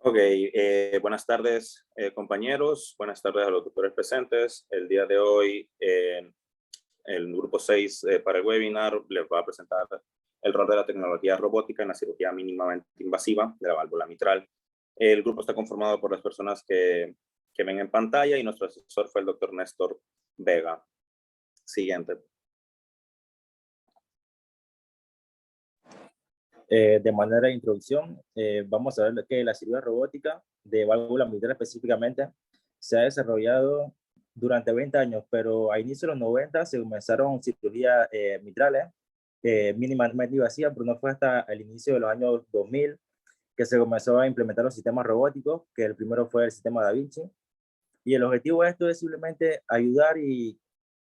Ok, buenas tardes compañeros, buenas tardes a los doctores presentes. El día de hoy el grupo 6 para el webinar les va a presentar el rol de la tecnología robótica en la cirugía mínimamente invasiva de la válvula mitral. El grupo está conformado por las personas que ven en pantalla y nuestro asesor fue el doctor Néstor Vega. Siguiente. De manera de introducción, vamos a ver que la cirugía robótica de válvula mitral específicamente se ha desarrollado durante 20 años, pero a inicios de los 90 se comenzaron cirugías mitrales mínimamente invasivas, pero no fue hasta el inicio de los años 2000 que se comenzó a implementar los sistemas robóticos, que el primero fue el sistema Da Vinci, y el objetivo de esto es simplemente ayudar, y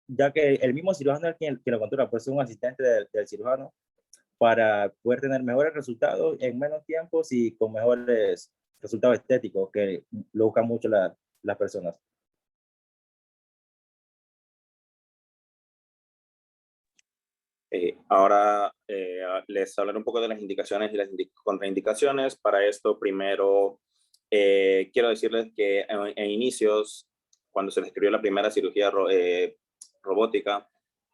ya que el mismo cirujano es quien lo controla, pues es un asistente del cirujano, para poder tener mejores resultados en menos tiempo y con mejores resultados estéticos que lo buscan mucho las personas. Ahora les hablaré un poco de las indicaciones y las contraindicaciones. Para esto, primero, quiero decirles que en inicios, cuando se describió la primera cirugía robótica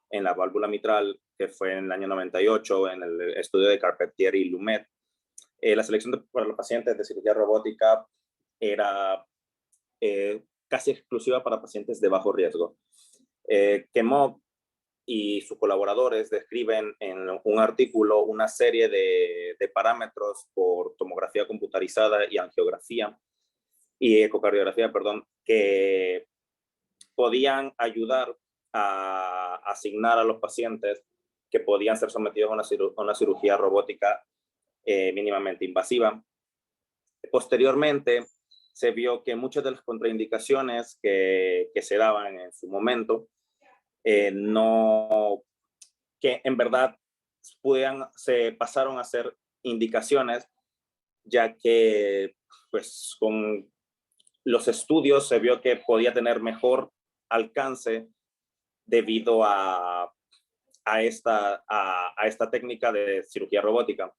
en la válvula mitral, que fue en el año 98, en el estudio de Carpentier y Lumet, la selección para los pacientes de cirugía robótica era casi exclusiva para pacientes de bajo riesgo. Kemov y sus colaboradores describen en un artículo una serie de parámetros por tomografía computarizada y angiografía y ecocardiografía, perdón, que podían ayudar a asignar a los pacientes que podían ser sometidos a una cirugía robótica mínimamente invasiva. Posteriormente, se vio que muchas de las contraindicaciones que se daban en su momento que en verdad se pasaron a ser indicaciones, ya que pues con los estudios se vio que podía tener mejor alcance debido a esta técnica de cirugía robótica.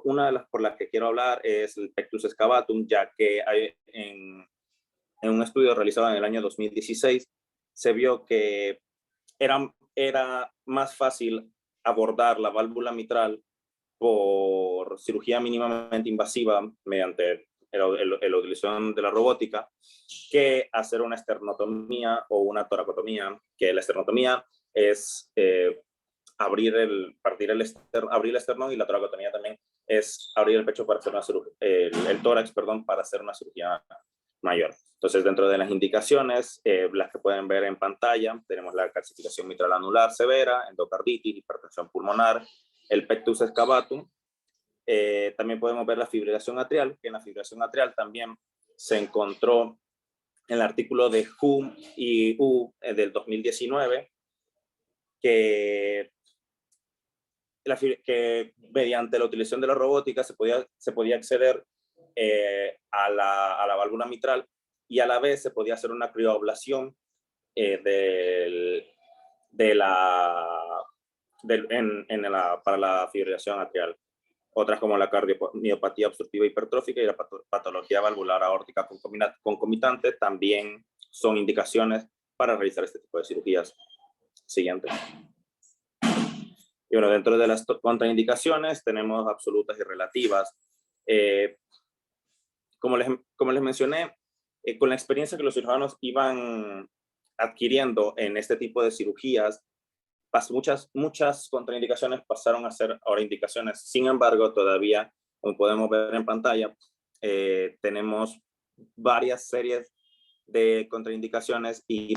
Una de las por las que quiero hablar es el pectus excavatum, ya que en un estudio realizado en el año 2016 se vio que era más fácil abordar la válvula mitral por cirugía mínimamente invasiva mediante la utilización de la robótica que hacer una esternotomía o una toracotomía, que la esternotomía es abrir el esternón, y la toracotomía también es abrir el pecho para hacer el tórax, perdón, para hacer una cirugía mayor. Entonces, dentro de las indicaciones, las que pueden ver en pantalla, tenemos la calcificación mitral anular severa, endocarditis, hipertensión pulmonar, el pectus excavatum. También podemos ver la fibrilación atrial, que en la fibrilación atrial también se encontró en el artículo de WHO y WHO del 2019, que mediante la utilización de la robótica se podía acceder a la válvula mitral, y a la vez se podía hacer una crioablación para la fibrilación atrial. Otras como la cardiomiopatía obstructiva hipertrófica y la patología valvular aórtica concomitante también son indicaciones para realizar este tipo de cirugías. Siguiente. Y bueno, dentro de las contraindicaciones tenemos absolutas y relativas. Como les mencioné, con la experiencia que los cirujanos iban adquiriendo en este tipo de cirugías, muchas contraindicaciones pasaron a ser ahora indicaciones. Sin embargo, todavía, como podemos ver en pantalla, tenemos varias series de contraindicaciones, y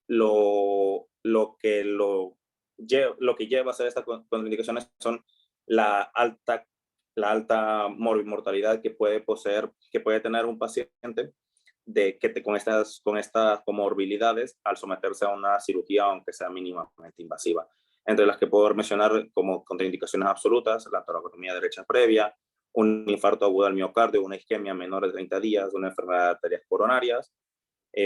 lo que lleva a hacer estas contraindicaciones son la alta mortalidad que puede tener un paciente con estas comorbilidades al someterse a una cirugía, aunque sea mínimamente invasiva. Entre las que puedo mencionar como contraindicaciones absolutas: la toracotomía derecha previa, un infarto agudo al miocardio, una isquemia menor de 30 días, una enfermedad de arterias coronarias,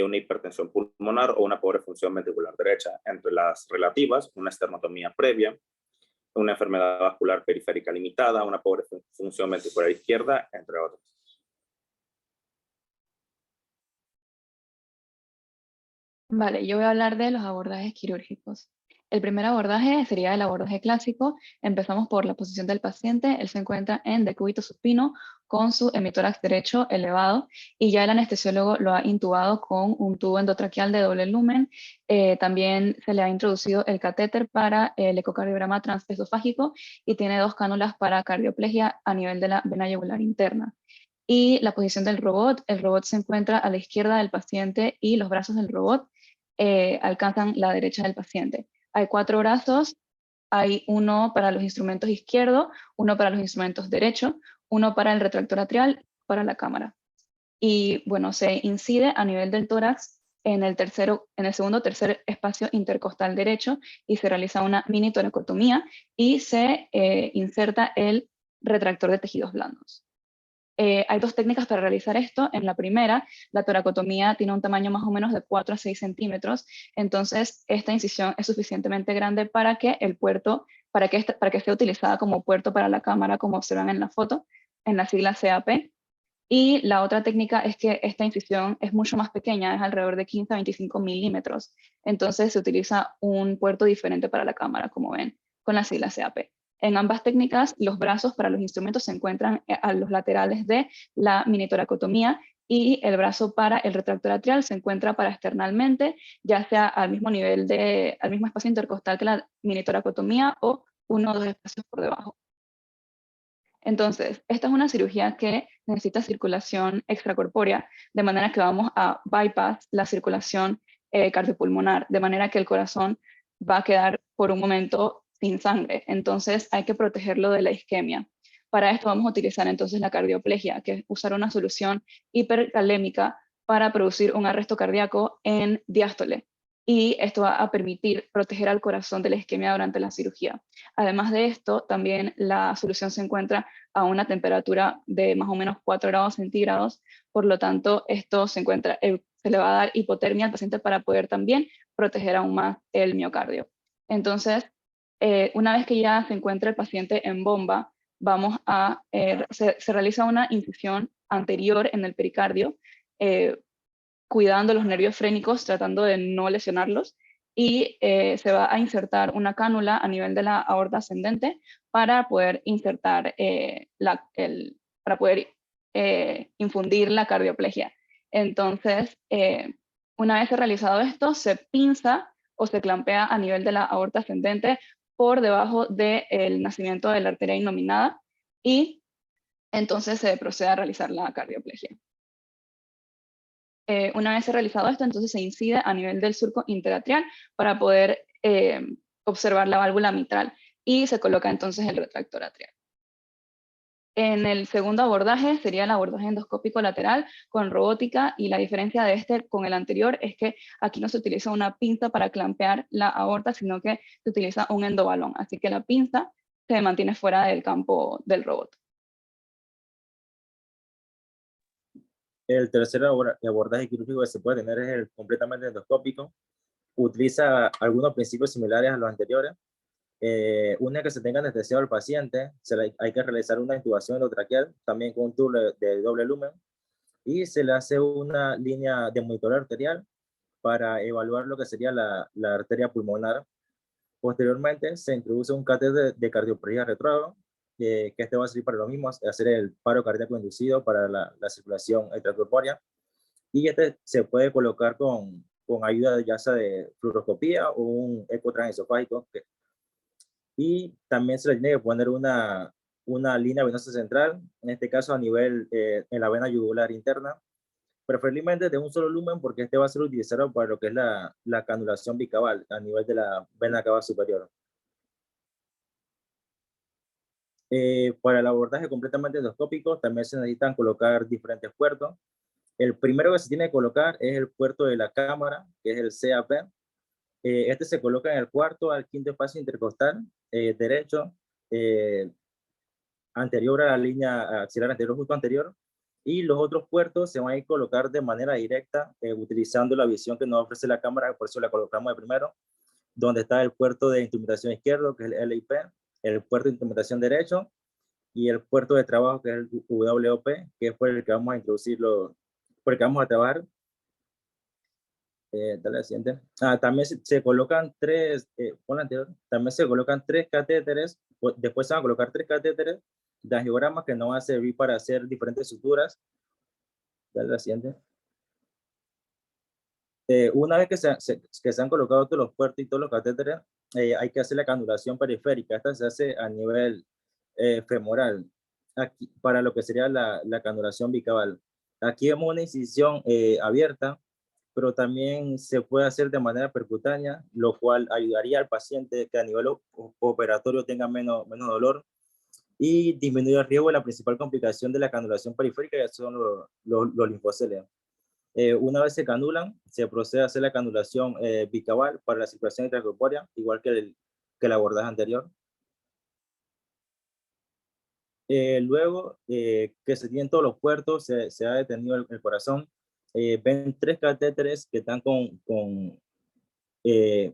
una hipertensión pulmonar o una pobre función ventricular derecha. Entre las relativas, una esternotomía previa, una enfermedad vascular periférica limitada, una pobre función ventricular izquierda, entre otras. Vale, yo voy a hablar de los abordajes quirúrgicos. El primer abordaje sería el abordaje clásico. Empezamos por la posición del paciente. Él se encuentra en decúbito supino con su hemitórax derecho elevado y ya el anestesiólogo lo ha intubado con un tubo endotraqueal de doble lumen. También se le ha introducido el catéter para el ecocardiograma transesofágico y tiene 2 cánulas para cardioplegia a nivel de la vena yugular interna. Y la posición del robot, el robot se encuentra a la izquierda del paciente y los brazos del robot alcanzan la derecha del paciente. Hay 4 brazos, hay uno para los instrumentos izquierdo, uno para los instrumentos derecho, uno para el retractor atrial, para la cámara. Y bueno, se incide a nivel del tórax en el segundo tercer espacio intercostal derecho y se realiza una mini toracotomía y se inserta el retractor de tejidos blandos. Hay 2 técnicas para realizar esto. En la primera, la toracotomía tiene un tamaño más o menos de 4 a 6 centímetros, entonces esta incisión es suficientemente grande para que el puerto, para que esté utilizada como puerto para la cámara, como observan en la foto, en la sigla CAP. Y la otra técnica es que esta incisión es mucho más pequeña, es alrededor de 15 a 25 milímetros, entonces se utiliza un puerto diferente para la cámara, como ven, con la sigla CAP. En ambas técnicas, los brazos para los instrumentos se encuentran a los laterales de la minitoracotomía y el brazo para el retractor atrial se encuentra parasternalmente, ya sea al mismo nivel al mismo espacio intercostal que la minitoracotomía o uno o 2 espacios por debajo. Entonces, esta es una cirugía que necesita circulación extracorpórea, de manera que vamos a bypass la circulación cardiopulmonar, de manera que el corazón va a quedar por un momento sin sangre. Entonces, hay que protegerlo de la isquemia. Para esto vamos a utilizar entonces la cardioplegia, que es usar una solución hipercalémica para producir un arresto cardíaco en diástole. Y esto va a permitir proteger al corazón de la isquemia durante la cirugía. Además de esto, también la solución se encuentra a una temperatura de más o menos 4 grados centígrados, por lo tanto, esto se le va a dar hipotermia al paciente para poder también proteger aún más el miocardio. Entonces, una vez que ya se encuentra el paciente en bomba, se realiza una incisión anterior en el pericardio, cuidando los nervios frénicos, tratando de no lesionarlos, y se va a insertar una cánula a nivel de la aorta ascendente para poder insertar, para poder infundir la cardioplegia. Entonces, una vez realizado esto, se pinza o se clampea a nivel de la aorta ascendente por debajo del nacimiento de la arteria innominada y entonces se procede a realizar la cardioplegia. Una vez realizado esto, entonces se incide a nivel del surco interatrial para poder observar la válvula mitral y se coloca entonces el retractor atrial. En el segundo abordaje sería el abordaje endoscópico lateral con robótica, y la diferencia de este con el anterior es que aquí no se utiliza una pinza para clampear la aorta, sino que se utiliza un endobalón, así que la pinza se mantiene fuera del campo del robot. El tercer abordaje quirúrgico que se puede tener es el completamente endoscópico. Utiliza algunos principios similares a los anteriores. Una que se tenga anestesiado al paciente, hay que realizar una intubación endotraqueal, también con un tubo de doble lumen, y se le hace una línea de monitoreo arterial para evaluar lo que sería la arteria pulmonar. Posteriormente, se introduce un catéter de cardioplegia retrógrado, que este va a servir para lo mismo, hacer el paro cardíaco inducido para la circulación extracorpórea, y este se puede colocar con ayuda ya sea de fluoroscopía o un eco transesofágico, y también se le tiene que poner una línea venosa central, en este caso a nivel en la vena yugular interna, preferiblemente de un solo lumen, porque este va a ser utilizado para lo que es la canulación bicaval a nivel de la vena cava superior. Para el abordaje completamente endoscópico también se necesitan colocar diferentes puertos. El primero que se tiene que colocar es el puerto de la cámara, que es el CAP. Este se coloca en el cuarto al quinto espacio intercostal derecho, anterior a la línea axilar anterior, justo anterior, y los otros puertos se van a ir colocar de manera directa utilizando la visión que nos ofrece la cámara, por eso la colocamos de primero, donde está el puerto de instrumentación izquierdo, que es el LIP, el puerto de instrumentación derecho, y el puerto de trabajo, que es el WOP, que es por el que vamos a introducirlo, por el que vamos a trabajar. Dale la siguiente. También se colocan tres, pon la anterior, también se colocan tres catéteres, después se van a colocar tres catéteres de angiogramas que no van a servir para hacer diferentes suturas. Dale la siguiente. Una vez que se han colocado todos los puertos y todos los catéteres, hay que hacer la canulación periférica. Esta se hace a nivel femoral, aquí, para lo que sería la canulación bicabal. Aquí vemos una incisión abierta, pero también se puede hacer de manera percutánea, lo cual ayudaría al paciente que a nivel operatorio tenga menos dolor y disminuye el riesgo de la principal complicación de la canulación periférica, que son los linfocelios. Una vez se canulan, se procede a hacer la canulación bicabal para la circulación intracorpórea, igual que el abordaje anterior. Luego que se tienen todos los puertos, se ha detenido el corazón, ven tres catéteres que están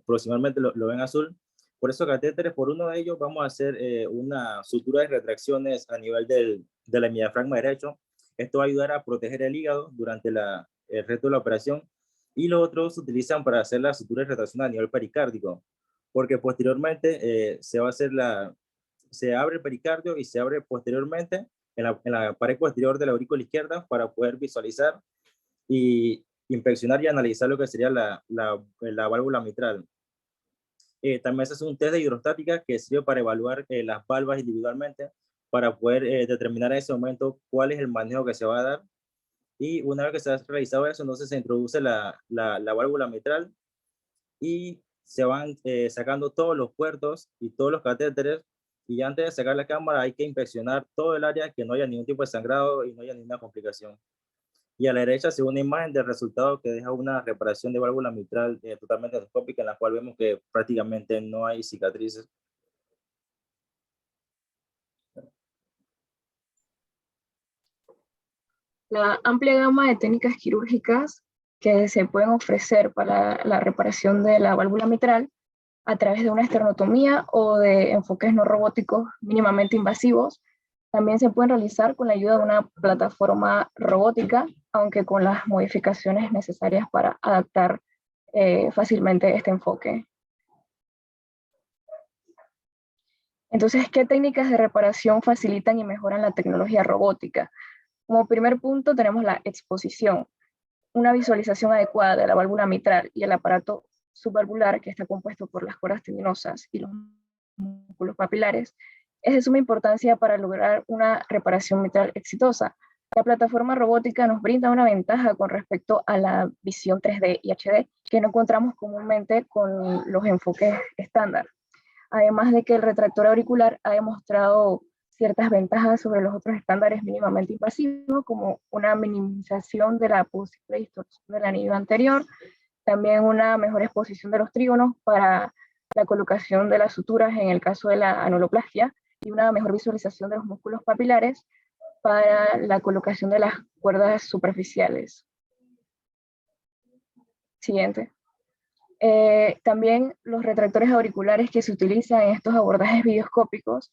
proximalmente lo ven azul. Por esos catéteres, por uno de ellos vamos a hacer una sutura de retracciones a nivel de la diafragma derecho. Esto va a ayudar a proteger el hígado durante el resto de la operación. Y los otros se utilizan para hacer la sutura de retracción a nivel pericárdico, porque posteriormente se abre el pericardio y se abre posteriormente en la pared posterior de la aurícula izquierda para poder visualizar y inspeccionar y analizar lo que sería la válvula mitral. También se hace un test de hidrostática que sirve para evaluar las válvulas individualmente para poder determinar en ese momento cuál es el manejo que se va a dar. Y una vez que se ha realizado eso, entonces se introduce la válvula mitral y se van sacando todos los puertos y todos los catéteres. Y antes de sacar la cámara hay que inspeccionar todo el área, que no haya ningún tipo de sangrado y no haya ninguna complicación. Y a la derecha se ve una imagen del resultado que deja una reparación de válvula mitral totalmente endoscópica, en la cual vemos que prácticamente no hay cicatrices. La amplia gama de técnicas quirúrgicas que se pueden ofrecer para la reparación de la válvula mitral a través de una esternotomía o de enfoques no robóticos mínimamente invasivos, también se pueden realizar con la ayuda de una plataforma robótica, aunque con las modificaciones necesarias para adaptar fácilmente este enfoque. Entonces, ¿qué técnicas de reparación facilitan y mejoran la tecnología robótica? Como primer punto tenemos la exposición, una visualización adecuada de la válvula mitral y el aparato subvalvular, que está compuesto por las cuerdas tendinosas y los músculos papilares, es de suma importancia para lograr una reparación mitral exitosa. La plataforma robótica nos brinda una ventaja con respecto a la visión 3D y HD que no encontramos comúnmente con los enfoques estándar. Además de que el retractor auricular ha demostrado ciertas ventajas sobre los otros estándares mínimamente invasivos, como una minimización de la posible distorsión del anillo anterior, también una mejor exposición de los trígonos para la colocación de las suturas en el caso de la anuloplastia, y una mejor visualización de los músculos papilares para la colocación de las cuerdas superficiales. Siguiente. También los retractores auriculares que se utilizan en estos abordajes videoscópicos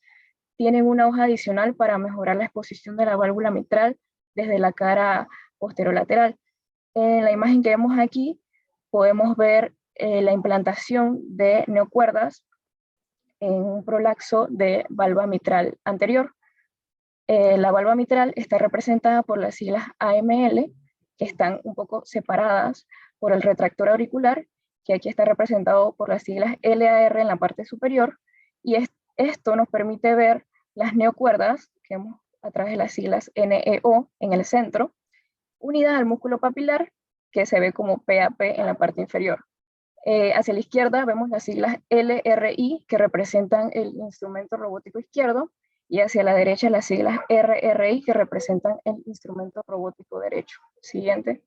tienen una hoja adicional para mejorar la exposición de la válvula mitral desde la cara posterolateral. En la imagen que vemos aquí podemos ver la implantación de neocuerdas en un prolaxo de valva mitral anterior. La valva mitral está representada por las siglas AML, que están un poco separadas por el retractor auricular, que aquí está representado por las siglas LAR en la parte superior, y esto nos permite ver las neocuerdas, que vemos a través de las siglas NEO en el centro, unidas al músculo papilar, que se ve como PAP en la parte inferior. Hacia la izquierda vemos las siglas LRI, que representan el instrumento robótico izquierdo, y hacia la derecha las siglas RRI, que representan el instrumento robótico derecho. Siguiente.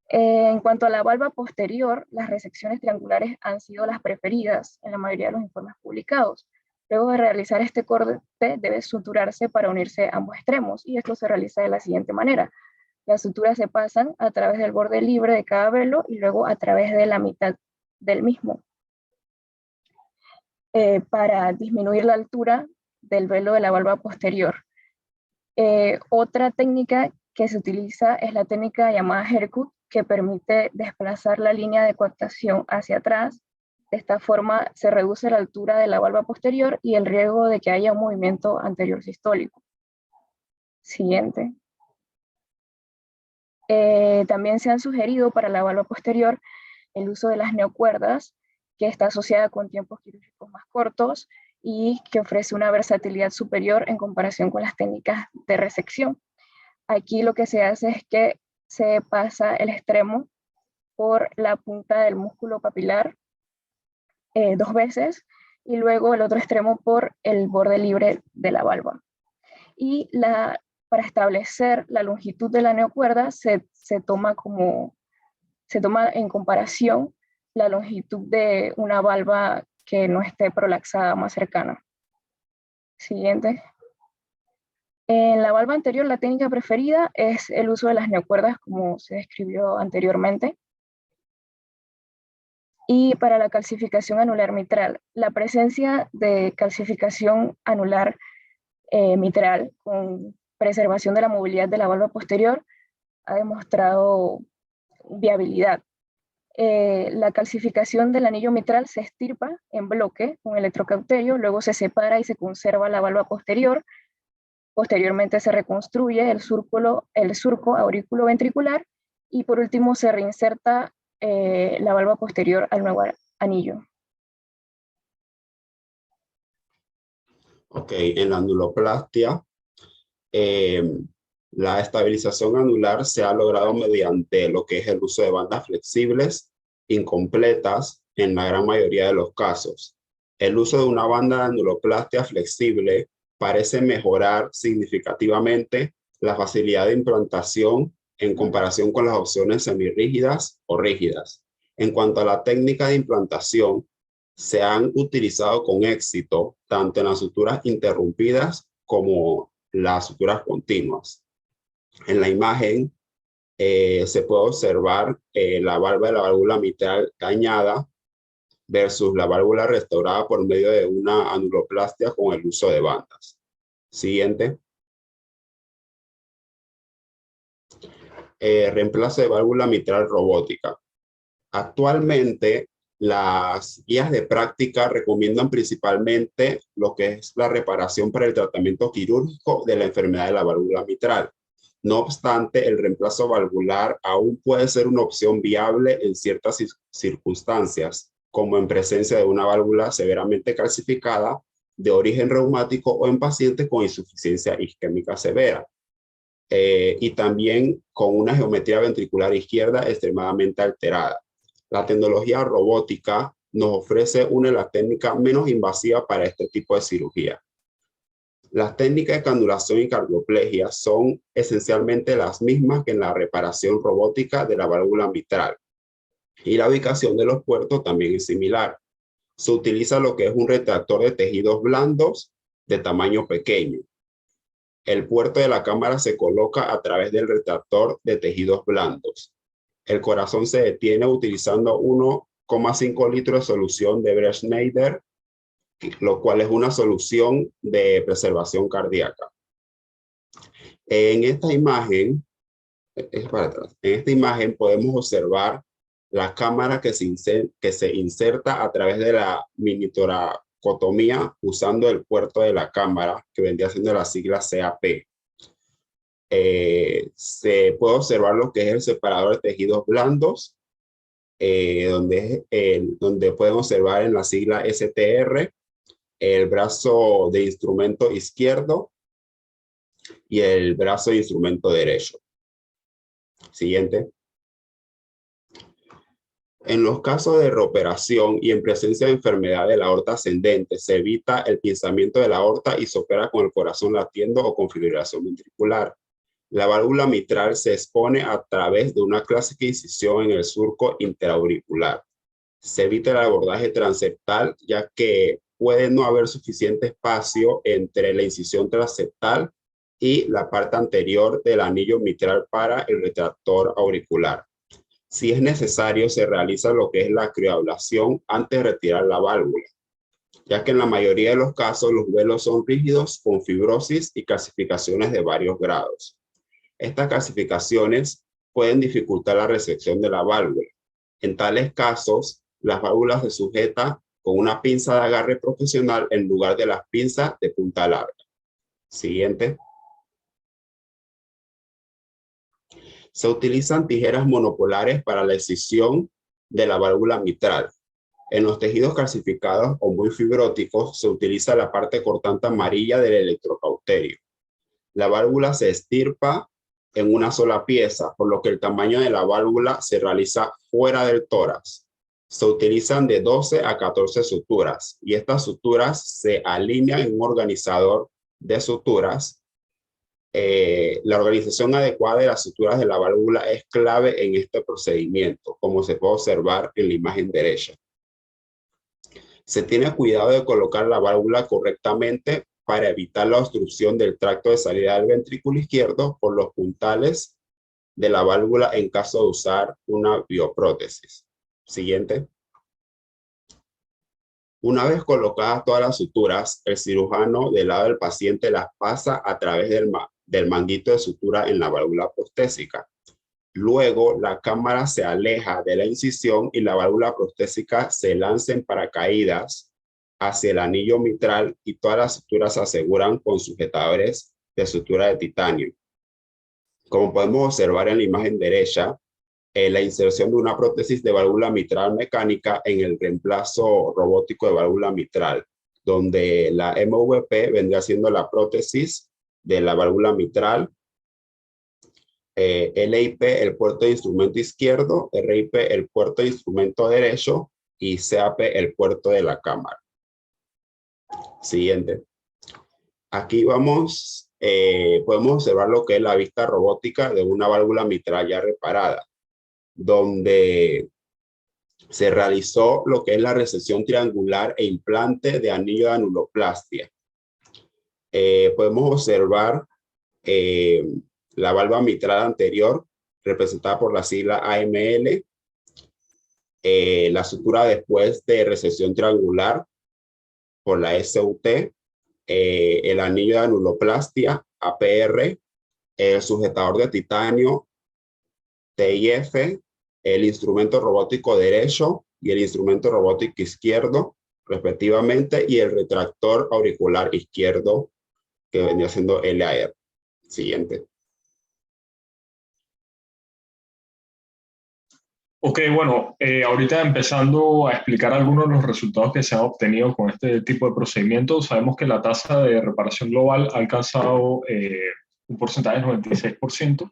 En cuanto a la valva posterior, las resecciones triangulares han sido las preferidas en la mayoría de los informes publicados. Luego de realizar este corte, debe suturarse para unirse a ambos extremos, y esto se realiza de la siguiente manera. Las suturas se pasan a través del borde libre de cada velo y luego a través de la mitad del mismo, para disminuir la altura del velo de la valva posterior. Otra técnica que se utiliza es la técnica llamada Hercut, que permite desplazar la línea de coactación hacia atrás. De esta forma se reduce la altura de la valva posterior y el riesgo de que haya un movimiento anterior sistólico. Siguiente. También se han sugerido para la valva posterior el uso de las neocuerdas, que está asociada con tiempos quirúrgicos más cortos y que ofrece una versatilidad superior en comparación con las técnicas de resección. Aquí lo que se hace es que se pasa el extremo por la punta del músculo papilar 2 veces y luego el otro extremo por el borde libre de la valva. Y para establecer la longitud de la neocuerda se toma en comparación la longitud de una valva que no esté prolaxada más cercana. Siguiente. En la valva anterior, la técnica preferida es el uso de las neocuerdas, como se describió anteriormente. Y para la calcificación anular mitral, la presencia de calcificación anular mitral con preservación de la movilidad de la valva posterior ha demostrado viabilidad. La calcificación del anillo mitral se estirpa en bloque con electrocauterio, luego se separa y se conserva la valva posterior. Posteriormente se reconstruye el surco aurículo-ventricular y por último se reinserta la valva posterior al nuevo anillo. Ok, en la anuloplastia, la estabilización anular se ha logrado mediante lo que es el uso de bandas flexibles incompletas en la gran mayoría de los casos. El uso de una banda de anuloplastia flexible parece mejorar significativamente la facilidad de implantación en comparación con las opciones semirrígidas o rígidas. En cuanto a la técnica de implantación, se han utilizado con éxito tanto en las suturas interrumpidas como las suturas continuas. En la imagen se puede observar la valva de la válvula mitral dañada versus la válvula restaurada por medio de una anuloplastia con el uso de bandas. Siguiente. Reemplazo de válvula mitral robótica. Actualmente, las guías de práctica recomiendan principalmente lo que es la reparación para el tratamiento quirúrgico de la enfermedad de la válvula mitral. No obstante, el reemplazo valvular aún puede ser una opción viable en ciertas circunstancias, como en presencia de una válvula severamente calcificada de origen reumático o en pacientes con insuficiencia isquémica severa. Y también con una geometría ventricular izquierda extremadamente alterada. La tecnología robótica nos ofrece una de las técnicas menos invasivas para este tipo de cirugía. Las técnicas de canulación y cardioplegia son esencialmente las mismas que en la reparación robótica de la válvula mitral. Y la ubicación de los puertos también es similar. Se utiliza lo que es un retractor de tejidos blandos de tamaño pequeño. El puerto de la cámara se coloca a través del retractor de tejidos blandos. El corazón se detiene utilizando 1,5 litros de solución de Breschneider, lo cual es una solución de preservación cardíaca. En esta imagen, podemos observar la cámara que se inserta a través de la minitoracotomía usando el puerto de la cámara, que vendría siendo la sigla CAP. Se puede observar lo que es el separador de tejidos blandos, donde pueden observar en la sigla STR el brazo de instrumento izquierdo y el brazo de instrumento derecho. Siguiente. En los casos de reoperación y en presencia de enfermedad de la aorta ascendente, se evita el pinzamiento de la aorta y se opera con el corazón latiendo o con fibrilación ventricular. La válvula mitral se expone a través de una clásica incisión en el surco interauricular. Se evita el abordaje transeptal, ya que puede no haber suficiente espacio entre la incisión transeptal y la parte anterior del anillo mitral para el retractor auricular. Si es necesario, se realiza lo que es la crioablación antes de retirar la válvula, ya que en la mayoría de los casos los velos son rígidos con fibrosis y calcificaciones de varios grados. Estas calcificaciones pueden dificultar la resección de la válvula. En tales casos, las válvulas se sujetan con una pinza de agarre profesional en lugar de las pinzas de punta larga. Siguiente. Se utilizan tijeras monopolares para la excisión de la válvula mitral. En los tejidos calcificados o muy fibróticos se utiliza la parte cortante amarilla del electrocauterio. La válvula se estirpa en una sola pieza, por lo que el tamaño de la válvula se realiza fuera del tórax. Se utilizan de 12 a 14 suturas y estas suturas se alinean en un organizador de suturas. La organización adecuada de las suturas de la válvula es clave en este procedimiento, como se puede observar en la imagen derecha. Se tiene cuidado de colocar la válvula correctamente para evitar la obstrucción del tracto de salida del ventrículo izquierdo por los puntales de la válvula en caso de usar una bioprótesis. Siguiente. Una vez colocadas todas las suturas, el cirujano del lado del paciente las pasa a través del manguito de sutura en la válvula prostésica. Luego, la cámara se aleja de la incisión y la válvula prostésica se lanza en paracaídas hacia el anillo mitral y todas las suturas se aseguran con sujetadores de sutura de titanio. Como podemos observar en la imagen derecha, la inserción de una prótesis de válvula mitral mecánica en el reemplazo robótico de válvula mitral, donde la MVP vendría siendo la prótesis de la válvula mitral, LIP el puerto de instrumento izquierdo, RIP el puerto de instrumento derecho y CAP el puerto de la cámara. Siguiente. Aquí vamos, podemos observar lo que es la vista robótica de una válvula mitral ya reparada, donde se realizó lo que es la resección triangular e implante de anillo de anuloplastia. Podemos observar la válvula mitral anterior, representada por la sigla AML, la sutura después de resección triangular por la SUT, el anillo de anuloplastia, APR, el sujetador de titanio, TIF, el instrumento robótico derecho y el instrumento robótico izquierdo, respectivamente, y el retractor auricular izquierdo, que venía siendo LAR. Siguiente. Ok, bueno, ahorita empezando a explicar algunos de los resultados que se han obtenido con este tipo de procedimientos, sabemos que la tasa de reparación global ha alcanzado un porcentaje del 96%.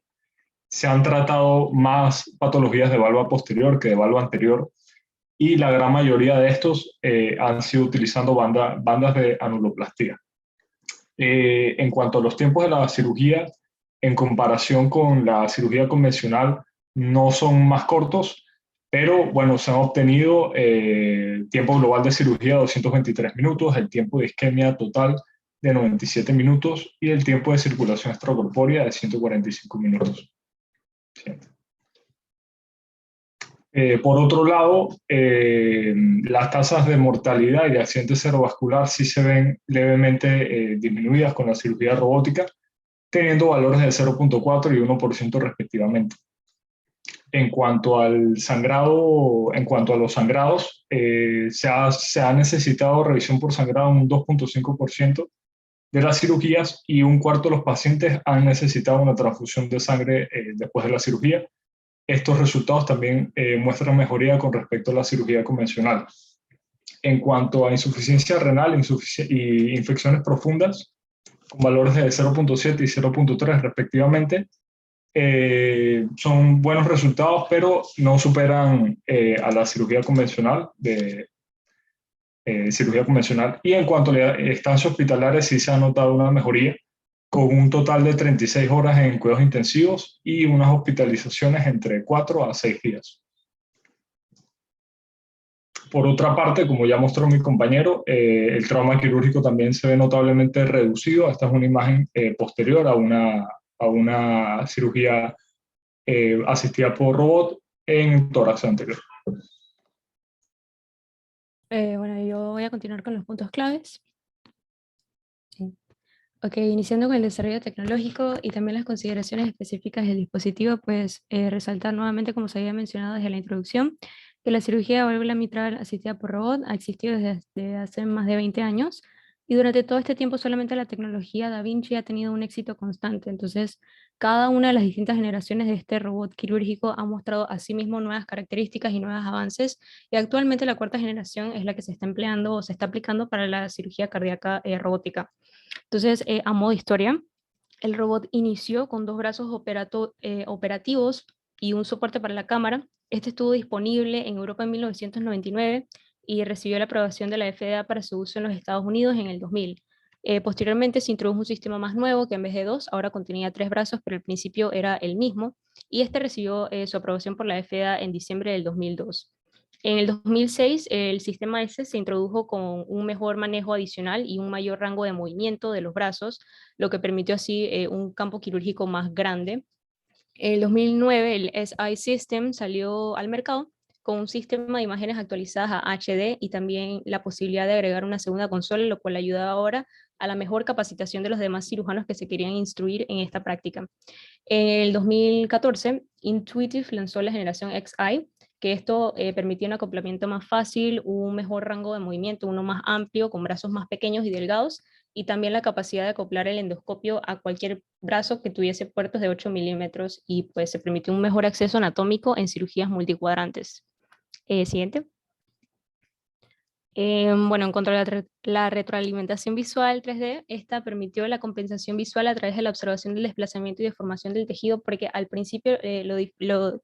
Se han tratado más patologías de válvula posterior que de válvula anterior y la gran mayoría de estos han sido utilizando bandas de anuloplastía. En cuanto a los tiempos de la cirugía, en comparación con la cirugía convencional, no son más cortos, pero bueno, se han obtenido tiempo global de cirugía de 223 minutos, el tiempo de isquemia total de 97 minutos y el tiempo de circulación extracorpórea de 145 minutos. Por otro lado, las tasas de mortalidad y de accidente cerebrovascular sí se ven levemente disminuidas con la cirugía robótica, teniendo valores de 0.4 y 1% respectivamente. En cuanto al sangrado, en cuanto a los sangrados, se ha necesitado revisión por sangrado en un 2.5% de las cirugías y un cuarto de los pacientes han necesitado una transfusión de sangre después de la cirugía. Estos resultados también muestran mejoría con respecto a la cirugía convencional. En cuanto a insuficiencia renal y infecciones profundas, con valores de 0.7 y 0.3 respectivamente, son buenos resultados, pero no superan a la cirugía convencional, Y en cuanto a la estancia hospitalaria, sí se ha notado una mejoría, con un total de 36 horas en cuidados intensivos y unas hospitalizaciones entre 4 a 6 días. Por otra parte, como ya mostró mi compañero, el trauma quirúrgico también se ve notablemente reducido. Esta es una imagen posterior a una cirugía asistida por robot en tórax anterior. Bueno, yo voy a continuar con los puntos claves. Sí. Ok, iniciando con el desarrollo tecnológico y también las consideraciones específicas del dispositivo, pues resaltar nuevamente, como se había mencionado desde la introducción, que la cirugía de válvula mitral asistida por robot ha existido desde hace más de 20 años y durante todo este tiempo solamente la tecnología Da Vinci ha tenido un éxito constante. Entonces, cada una de las distintas generaciones de este robot quirúrgico ha mostrado asimismo nuevas características y nuevos avances y actualmente la cuarta generación es la que se está empleando o se está aplicando para la cirugía cardíaca robótica. Entonces, a modo historia, el robot inició con dos brazos operativos y un soporte para la cámara. Este estuvo disponible en Europa en 1999 y recibió la aprobación de la FDA para su uso en los Estados Unidos en el 2000. Posteriormente se introdujo un sistema más nuevo que en vez de dos, ahora contenía tres brazos, pero al principio era el mismo, y este recibió su aprobación por la FDA en diciembre del 2002. En el 2006, el sistema S se introdujo con un mejor manejo adicional y un mayor rango de movimiento de los brazos, lo que permitió así un campo quirúrgico más grande. En el 2009, el SI System salió al mercado con un sistema de imágenes actualizadas a HD y también la posibilidad de agregar una segunda consola, lo cual ayuda ahora a la mejor capacitación de los demás cirujanos que se querían instruir en esta práctica. En el 2014, Intuitive lanzó la generación XI, que esto permitía un acoplamiento más fácil, un mejor rango de movimiento, uno más amplio, con brazos más pequeños y delgados, y también la capacidad de acoplar el endoscopio a cualquier brazo que tuviese puertos de 8 milímetros, y pues se permitió un mejor acceso anatómico en cirugías multicuadrantes. Siguiente. Bueno, en cuanto a la retroalimentación visual 3D, esta permitió la compensación visual a través de la observación del desplazamiento y deformación del tejido, porque al principio lo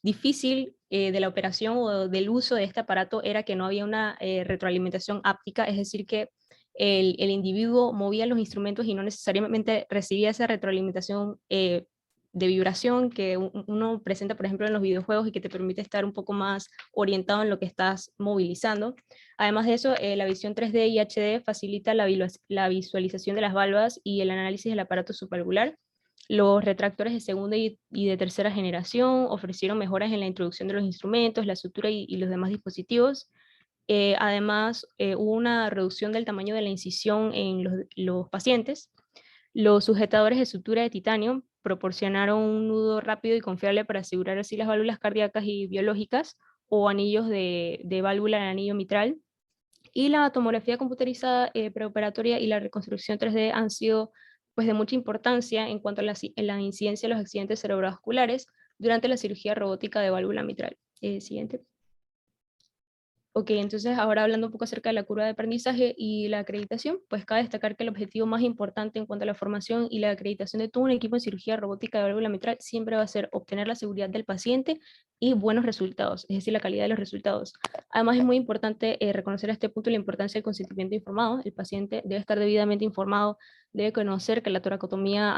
difícil de la operación o del uso de este aparato era que no había una retroalimentación áptica, es decir, que el individuo movía los instrumentos y no necesariamente recibía esa retroalimentación de vibración que uno presenta, por ejemplo, en los videojuegos y que te permite estar un poco más orientado en lo que estás movilizando. Además de eso, la visión 3D y HD facilita la visualización de las valvas y el análisis del aparato subvalvular. Los retractores de segunda y de tercera generación ofrecieron mejoras en la introducción de los instrumentos, la sutura y los demás dispositivos. Además, hubo una reducción del tamaño de la incisión en los pacientes. Los sujetadores de sutura de titanio proporcionaron un nudo rápido y confiable para asegurar así las válvulas cardíacas y biológicas o anillos de válvula en anillo mitral. Y la tomografía computerizada preoperatoria y la reconstrucción 3D han sido pues, de mucha importancia en cuanto a la incidencia de los accidentes cerebrovasculares durante la cirugía robótica de válvula mitral. Siguiente. Ok, entonces ahora hablando un poco acerca de la curva de aprendizaje y la acreditación, pues cabe destacar que el objetivo más importante en cuanto a la formación y la acreditación de todo un equipo en cirugía robótica de válvula mitral siempre va a ser obtener la seguridad del paciente y buenos resultados, es decir, la calidad de los resultados. Además es muy importante reconocer a este punto la importancia del consentimiento informado. El paciente debe estar debidamente informado, debe conocer que la toracotomía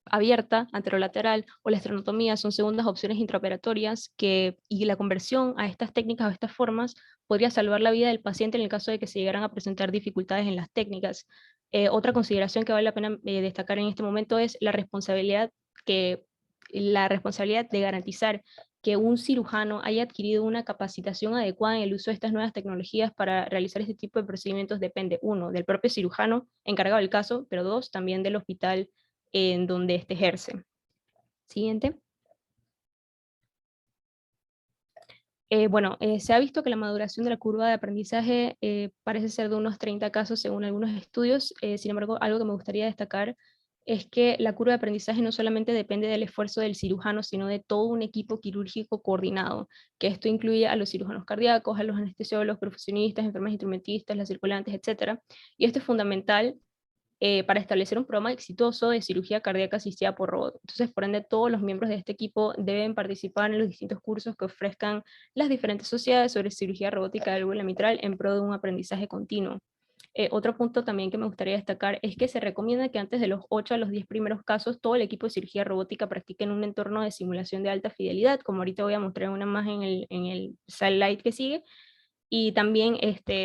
abierta, anterolateral o la esternotomía son segundas opciones intraoperatorias y la conversión a estas técnicas o a estas formas podría salvar la vida del paciente en el caso de que se llegaran a presentar dificultades en las técnicas. Otra consideración que vale la pena destacar en este momento es la responsabilidad de garantizar que un cirujano haya adquirido una capacitación adecuada en el uso de estas nuevas tecnologías para realizar este tipo de procedimientos depende, uno, del propio cirujano encargado del caso, pero dos, también del hospital en donde éste ejerce. Siguiente. Se ha visto que la maduración de la curva de aprendizaje parece ser de unos 30 casos según algunos estudios. Sin embargo, algo que me gustaría destacar es que la curva de aprendizaje no solamente depende del esfuerzo del cirujano, sino de todo un equipo quirúrgico coordinado, que esto incluye a los cirujanos cardíacos, a los anestesiólogos, profesionistas, enfermeras instrumentistas, las circulantes, etc. Y esto es fundamental para establecer un programa exitoso de cirugía cardíaca asistida por robot. Entonces, por ende, todos los miembros de este equipo deben participar en los distintos cursos que ofrezcan las diferentes sociedades sobre cirugía robótica de válvula mitral en pro de un aprendizaje continuo. Otro punto también que me gustaría destacar es que se recomienda que antes de los 8 a los 10 primeros casos, todo el equipo de cirugía robótica practique en un entorno de simulación de alta fidelidad, como ahorita voy a mostrar una imagen en el slide que sigue, y también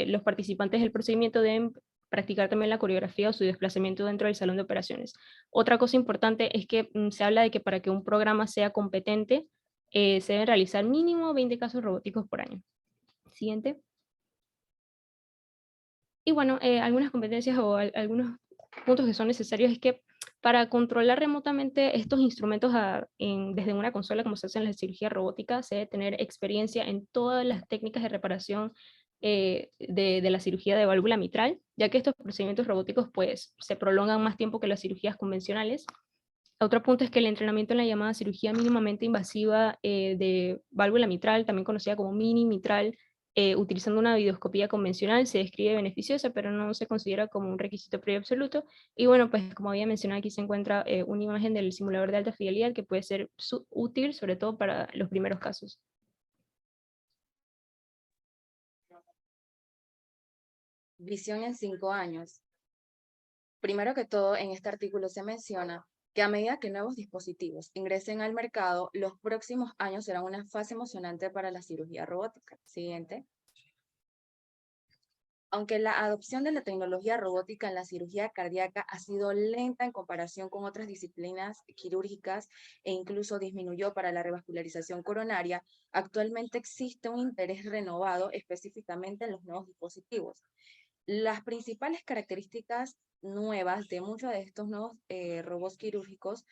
los participantes del procedimiento deben practicar también la coreografía o su desplazamiento dentro del salón de operaciones. Otra cosa importante es que se habla de que para que un programa sea competente, se deben realizar mínimo 20 casos robóticos por año. Siguiente. Y bueno, algunas competencias o algunos puntos que son necesarios es que para controlar remotamente estos instrumentos desde una consola, como se hace en la cirugía robótica, se debe tener experiencia en todas las técnicas de reparación de la cirugía de válvula mitral, ya que estos procedimientos robóticos pues, se prolongan más tiempo que las cirugías convencionales. Otro punto es que el entrenamiento en la llamada cirugía mínimamente invasiva de válvula mitral, también conocida como mini mitral, utilizando una videoscopía convencional, se describe beneficiosa, pero no se considera como un requisito previo absoluto. Y bueno, pues como había mencionado, aquí se encuentra una imagen del simulador de alta fidelidad que puede ser útil, sobre todo para los primeros casos. Visión en 5 años. Primero que todo, en este artículo se menciona que a medida que nuevos dispositivos ingresen al mercado, los próximos años serán una fase emocionante para la cirugía robótica. Siguiente. Aunque la adopción de la tecnología robótica en la cirugía cardíaca ha sido lenta en comparación con otras disciplinas quirúrgicas e incluso disminuyó para la revascularización coronaria, actualmente existe un interés renovado específicamente en los nuevos dispositivos. Las principales características nuevas de muchos de estos nuevos robots quirúrgicos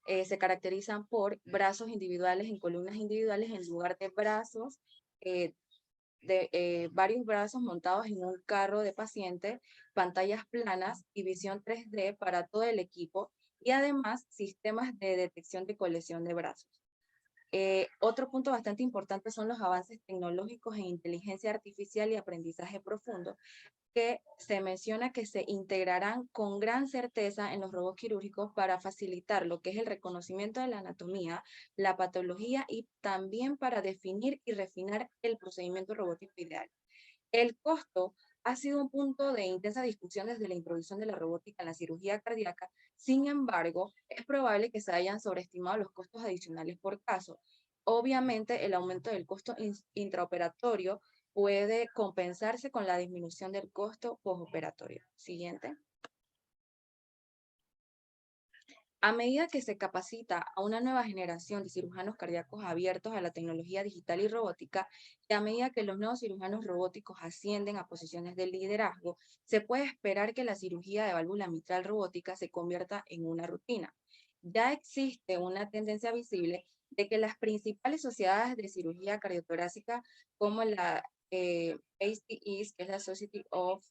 se caracterizan por brazos individuales en columnas individuales en lugar de brazos, varios brazos montados en un carro de paciente, pantallas planas y visión 3D para todo el equipo y además sistemas de detección de colección de brazos. Otro punto bastante importante son los avances tecnológicos en inteligencia artificial y aprendizaje profundo, que se menciona que se integrarán con gran certeza en los robots quirúrgicos para facilitar lo que es el reconocimiento de la anatomía, la patología y también para definir y refinar el procedimiento robótico ideal. El costo ha sido un punto de intensa discusión desde la introducción de la robótica en la cirugía cardíaca. Sin embargo, es probable que se hayan sobreestimado los costos adicionales por caso. Obviamente, el aumento del costo intraoperatorio puede compensarse con la disminución del costo postoperatorio. Siguiente. A medida que se capacita a una nueva generación de cirujanos cardíacos abiertos a la tecnología digital y robótica, y a medida que los nuevos cirujanos robóticos ascienden a posiciones de liderazgo, se puede esperar que la cirugía de válvula mitral robótica se convierta en una rutina. Ya existe una tendencia visible de que las principales sociedades de cirugía cardiotorácica, como la ACEs, que es la Society of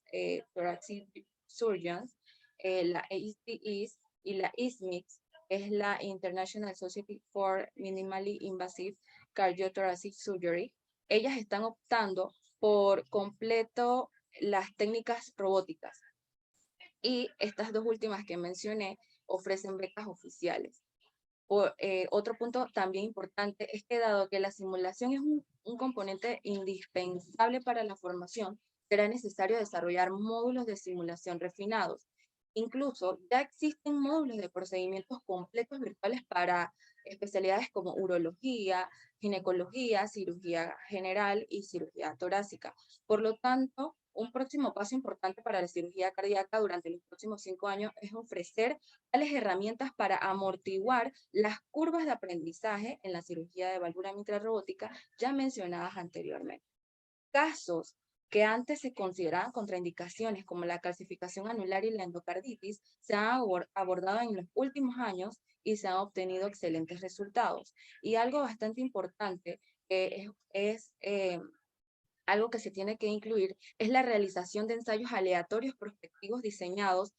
Thoracic Surgeons, la ACEs y la ISMIC, es la International Society for Minimally Invasive Cardiothoracic Surgery, ellas están optando por completo las técnicas robóticas. Y estas dos últimas que mencioné ofrecen becas oficiales. Otro punto también importante es que dado que la simulación es un componente indispensable para la formación, será necesario desarrollar módulos de simulación refinados. Incluso ya existen módulos de procedimientos completos virtuales para especialidades como urología, ginecología, cirugía general y cirugía torácica. Por lo tanto, un próximo paso importante para la cirugía cardíaca durante los próximos 5 años es ofrecer tales herramientas para amortiguar las curvas de aprendizaje en la cirugía de válvula mitral robótica ya mencionadas anteriormente. Casos que antes se consideraban contraindicaciones como la calcificación anular y la endocarditis se han abordado en los últimos años y se han obtenido excelentes resultados. Y algo bastante importante es algo que se tiene que incluir es la realización de ensayos aleatorios prospectivos diseñados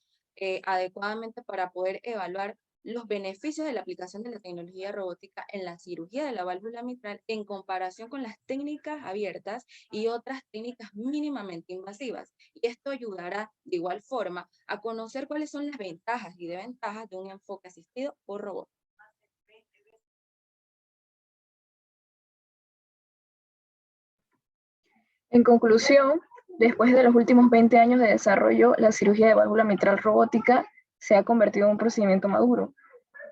adecuadamente para poder evaluar los beneficios de la aplicación de la tecnología robótica en la cirugía de la válvula mitral en comparación con las técnicas abiertas y otras técnicas mínimamente invasivas. Y esto ayudará de igual forma a conocer cuáles son las ventajas y desventajas de un enfoque asistido por robot. En conclusión, después de los últimos 20 años de desarrollo, la cirugía de válvula mitral robótica se ha convertido en un procedimiento maduro.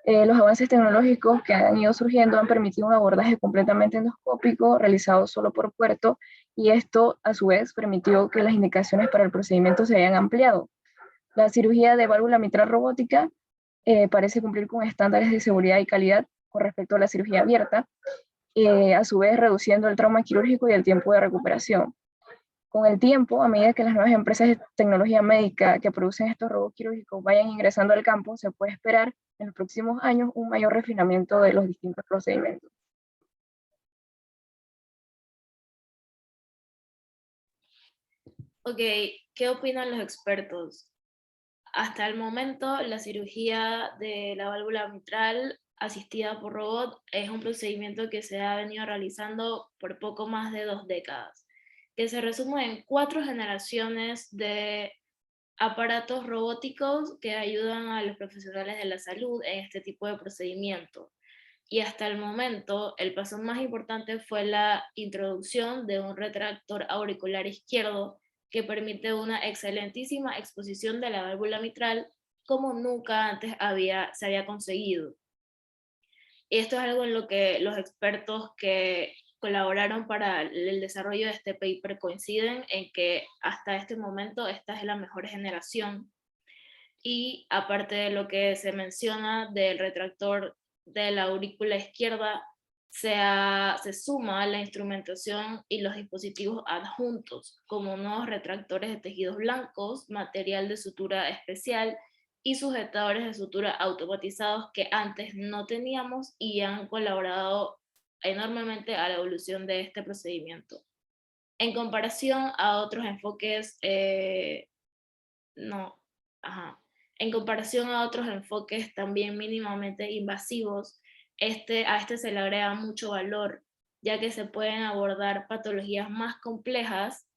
Los avances tecnológicos que han ido surgiendo han permitido un abordaje completamente endoscópico realizado solo por puerto, y esto a su vez permitió que las indicaciones para el procedimiento se hayan ampliado. La cirugía de válvula mitral robótica parece cumplir con estándares de seguridad y calidad con respecto a la cirugía abierta, a su vez reduciendo el trauma quirúrgico y el tiempo de recuperación. Con el tiempo, a medida que las nuevas empresas de tecnología médica que producen estos robots quirúrgicos vayan ingresando al campo, se puede esperar en los próximos años un mayor refinamiento de los distintos procedimientos. Ok, ¿qué opinan los expertos? Hasta el momento, la cirugía de la válvula mitral asistida por robot es un procedimiento que se ha venido realizando por poco más de 2 décadas, que se resume en 4 generaciones de aparatos robóticos que ayudan a los profesionales de la salud en este tipo de procedimiento. Y hasta el momento, el paso más importante fue la introducción de un retractor auricular izquierdo que permite una excelentísima exposición de la válvula mitral como nunca antes se había conseguido. Y esto es algo en lo que los expertos que colaboraron para el desarrollo de este paper coinciden en que hasta este momento esta es la mejor generación. Y aparte de lo que se menciona del retractor de la aurícula izquierda, se suma la instrumentación y los dispositivos adjuntos, como nuevos retractores de tejidos blancos, material de sutura especial y sujetadores de sutura automatizados que antes no teníamos y han colaborado enormemente a la evolución de este procedimiento. En comparación a otros enfoques, En comparación a otros enfoques también mínimamente invasivos, a este se le agrega mucho valor, ya que se pueden abordar patologías más complejas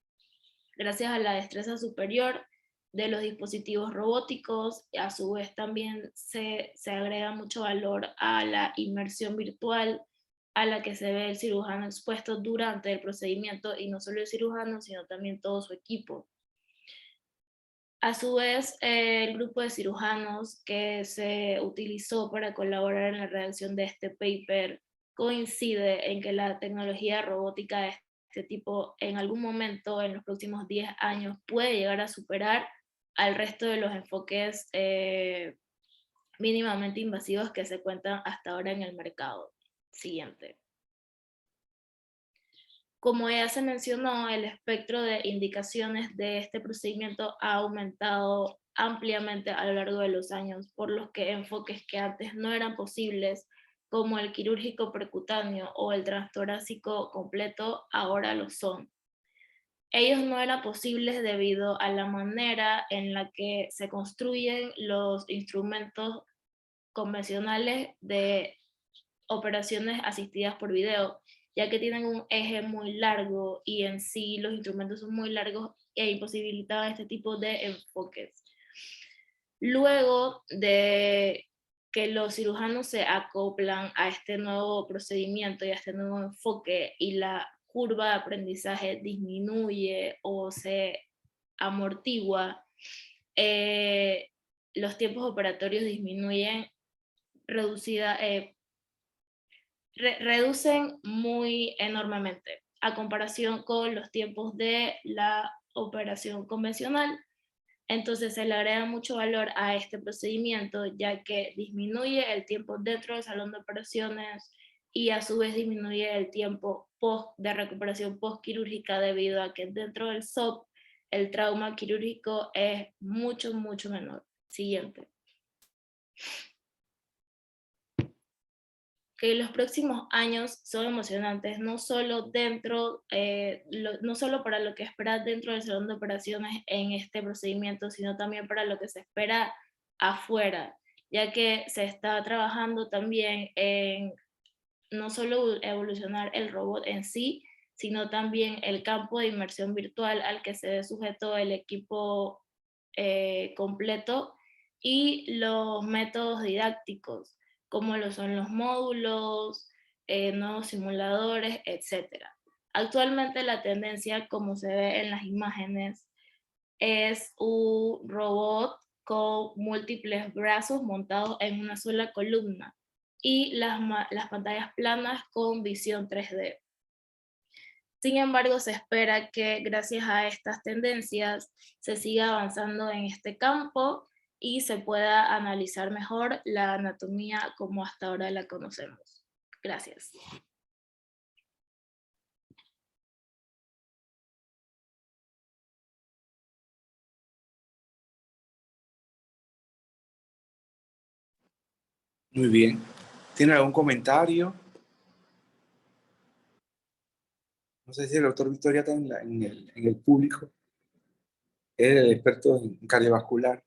gracias a la destreza superior de los dispositivos robóticos. A su vez también se agrega mucho valor a la inmersión virtual a la que se ve el cirujano expuesto durante el procedimiento, y no solo el cirujano, sino también todo su equipo. A su vez, el grupo de cirujanos que se utilizó para colaborar en la redacción de este paper coincide en que la tecnología robótica de este tipo en algún momento en los próximos 10 años puede llegar a superar al resto de los enfoques mínimamente invasivos que se cuentan hasta ahora en el mercado. Siguiente. Como ya se mencionó, el espectro de indicaciones de este procedimiento ha aumentado ampliamente a lo largo de los años, por lo que enfoques que antes no eran posibles, como el quirúrgico percutáneo o el transtorácico completo, ahora lo son. Ellos no eran posibles debido a la manera en la que se construyen los instrumentos convencionales de operaciones asistidas por video, ya que tienen un eje muy largo y en sí los instrumentos son muy largos e imposibilitaban este tipo de enfoques. Luego de que los cirujanos se acoplan a este nuevo procedimiento y a este nuevo enfoque y la curva de aprendizaje disminuye o se amortigua, los tiempos operatorios disminuyen reducen muy enormemente a comparación con los tiempos de la operación convencional. Entonces se le agrega mucho valor a este procedimiento, ya que disminuye el tiempo dentro del salón de operaciones y a su vez disminuye el tiempo de recuperación postquirúrgica, debido a que dentro del SOP el trauma quirúrgico es mucho, mucho menor. Siguiente. Que los próximos años son emocionantes, no solo no solo para lo que espera dentro del salón de operaciones en este procedimiento, sino también para lo que se espera afuera, ya que se está trabajando también en no solo evolucionar el robot en sí, sino también el campo de inmersión virtual al que se ve sujeto el equipo completo, y los métodos didácticos, como lo son los módulos, nuevos simuladores, etc. Actualmente la tendencia, como se ve en las imágenes, es un robot con múltiples brazos montados en una sola columna y las pantallas planas con visión 3D. Sin embargo, se espera que gracias a estas tendencias se siga avanzando en este campo y se pueda analizar mejor la anatomía como hasta ahora la conocemos. Gracias. Muy bien. ¿Tiene algún comentario? No sé si el doctor Victoria está en el público. Es el experto en cardiovascular.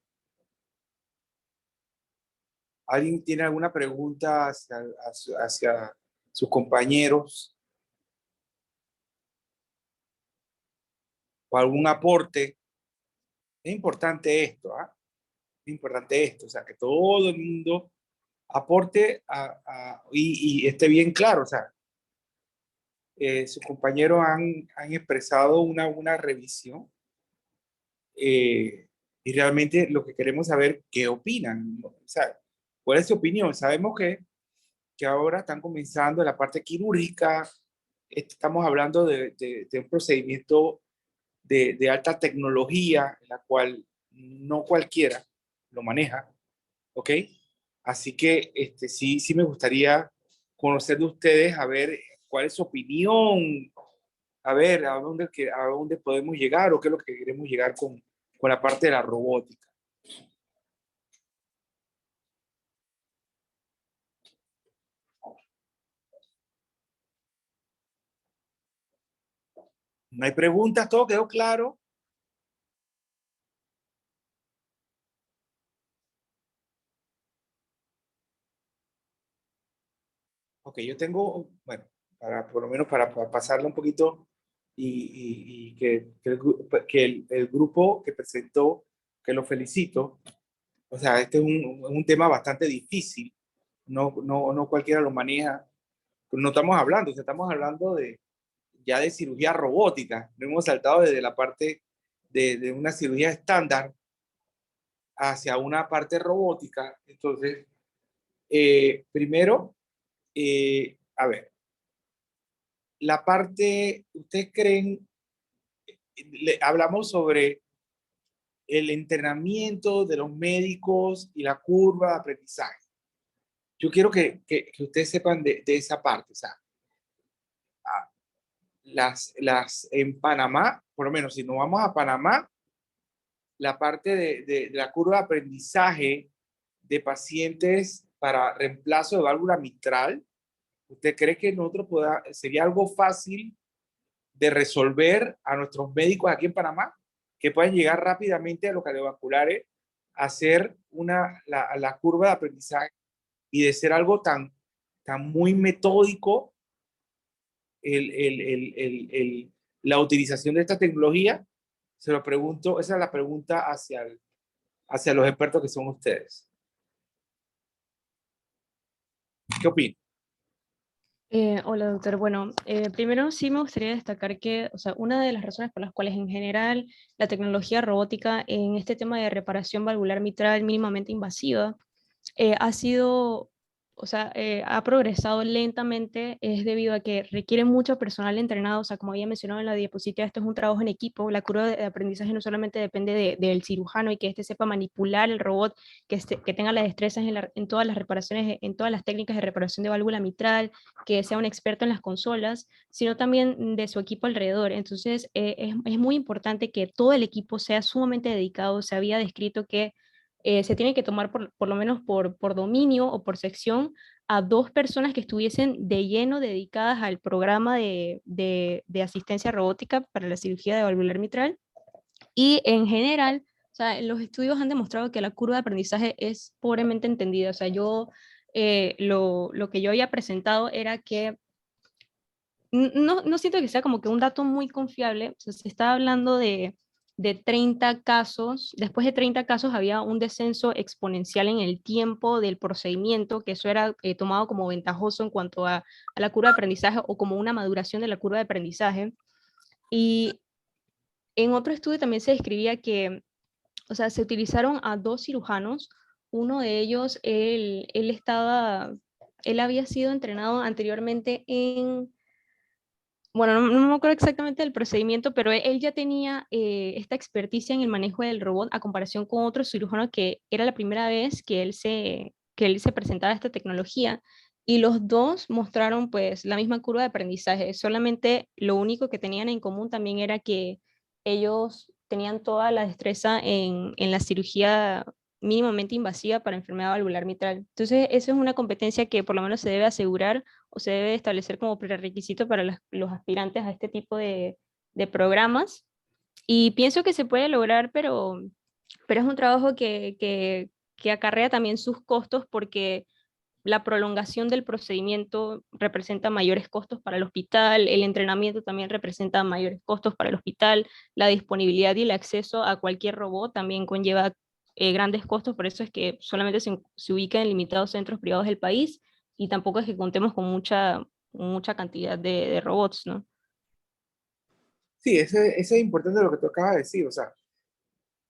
¿Alguien tiene alguna pregunta hacia sus compañeros? ¿O algún aporte? Es importante esto, ¿ah? Es importante esto, o sea, que todo el mundo aporte y esté bien claro, o sea, sus compañeros han expresado una revisión y realmente lo que queremos saber qué opinan, ¿no? O sea, cuál es su opinión. Sabemos que ahora están comenzando la parte quirúrgica, estamos hablando de un procedimiento de alta tecnología, en la cual no cualquiera lo maneja, ¿ok? Así que sí me gustaría conocer de ustedes, a ver cuál es su opinión, a ver a dónde podemos llegar o qué es lo que queremos llegar con la parte de la robótica. No hay preguntas, todo quedó claro. Ok, yo tengo, bueno, por lo menos para pasarlo un poquito y que el grupo que presentó, que lo felicito, o sea, este es un tema bastante difícil, no cualquiera lo maneja, no estamos hablando, o sea, estamos hablando ya de cirugía robótica, no hemos saltado desde la parte de una cirugía estándar hacia una parte robótica. Entonces, primero, a ver, la parte, ¿ustedes creen? Hablamos sobre el entrenamiento de los médicos y la curva de aprendizaje. Yo quiero que ustedes sepan de esa parte, o sea, en Panamá, por lo menos si nos vamos a Panamá, la parte de la curva de aprendizaje de pacientes para reemplazo de válvula mitral, ¿usted cree que sería algo fácil de resolver a nuestros médicos aquí en Panamá, que puedan llegar rápidamente a los cardiovasculares, hacer la curva de aprendizaje y de ser algo tan muy metódico la utilización de esta tecnología? Se lo pregunto, esa es la pregunta hacia los expertos que son ustedes. ¿Qué opinan? Hola, doctor. Bueno, primero sí me gustaría destacar que, o sea, una de las razones por las cuales en general la tecnología robótica en este tema de reparación valvular mitral mínimamente invasiva ha sido, o sea, ha progresado lentamente, es debido a que requiere mucho personal entrenado, o sea, como había mencionado en la diapositiva, esto es un trabajo en equipo, la curva de aprendizaje no solamente depende del cirujano y que éste sepa manipular el robot, que tenga las destrezas en todas las reparaciones, en todas las técnicas de reparación de válvula mitral, que sea un experto en las consolas, sino también de su equipo alrededor. Entonces, es muy importante que todo el equipo sea sumamente dedicado. Se había descrito que se tiene que tomar por lo menos por dominio o por sección a 2 personas que estuviesen de lleno dedicadas al programa de asistencia robótica para la cirugía de valvular mitral. Y en general, o sea, los estudios han demostrado que la curva de aprendizaje es pobremente entendida. O sea, lo que yo había presentado era que no siento que sea como que un dato muy confiable. O sea, se está hablando de 30 casos, después de 30 casos había un descenso exponencial en el tiempo del procedimiento, que eso era tomado como ventajoso en cuanto a la curva de aprendizaje o como una maduración de la curva de aprendizaje. Y en otro estudio también se describía que, o sea, se utilizaron a 2 cirujanos, uno de ellos, él había sido entrenado anteriormente bueno, no me acuerdo exactamente del procedimiento, pero él ya tenía esta experticia en el manejo del robot a comparación con otro cirujano que era la primera vez que él se presentaba a esta tecnología. Y los dos mostraron pues la misma curva de aprendizaje, solamente lo único que tenían en común también era que ellos tenían toda la destreza en la cirugía mínimamente invasiva para enfermedad valvular mitral. Entonces, eso es una competencia que por lo menos se debe asegurar o se debe establecer como prerequisito para los aspirantes a este tipo de programas. Y pienso que se puede lograr, pero es un trabajo que acarrea también sus costos porque la prolongación del procedimiento representa mayores costos para el hospital, el entrenamiento también representa mayores costos para el hospital, la disponibilidad y el acceso a cualquier robot también conlleva grandes costos, por eso es que solamente se ubica en limitados centros privados del país y tampoco es que contemos con mucha cantidad de robots, ¿no? Sí, ese es importante lo que tú acabas de decir, o sea,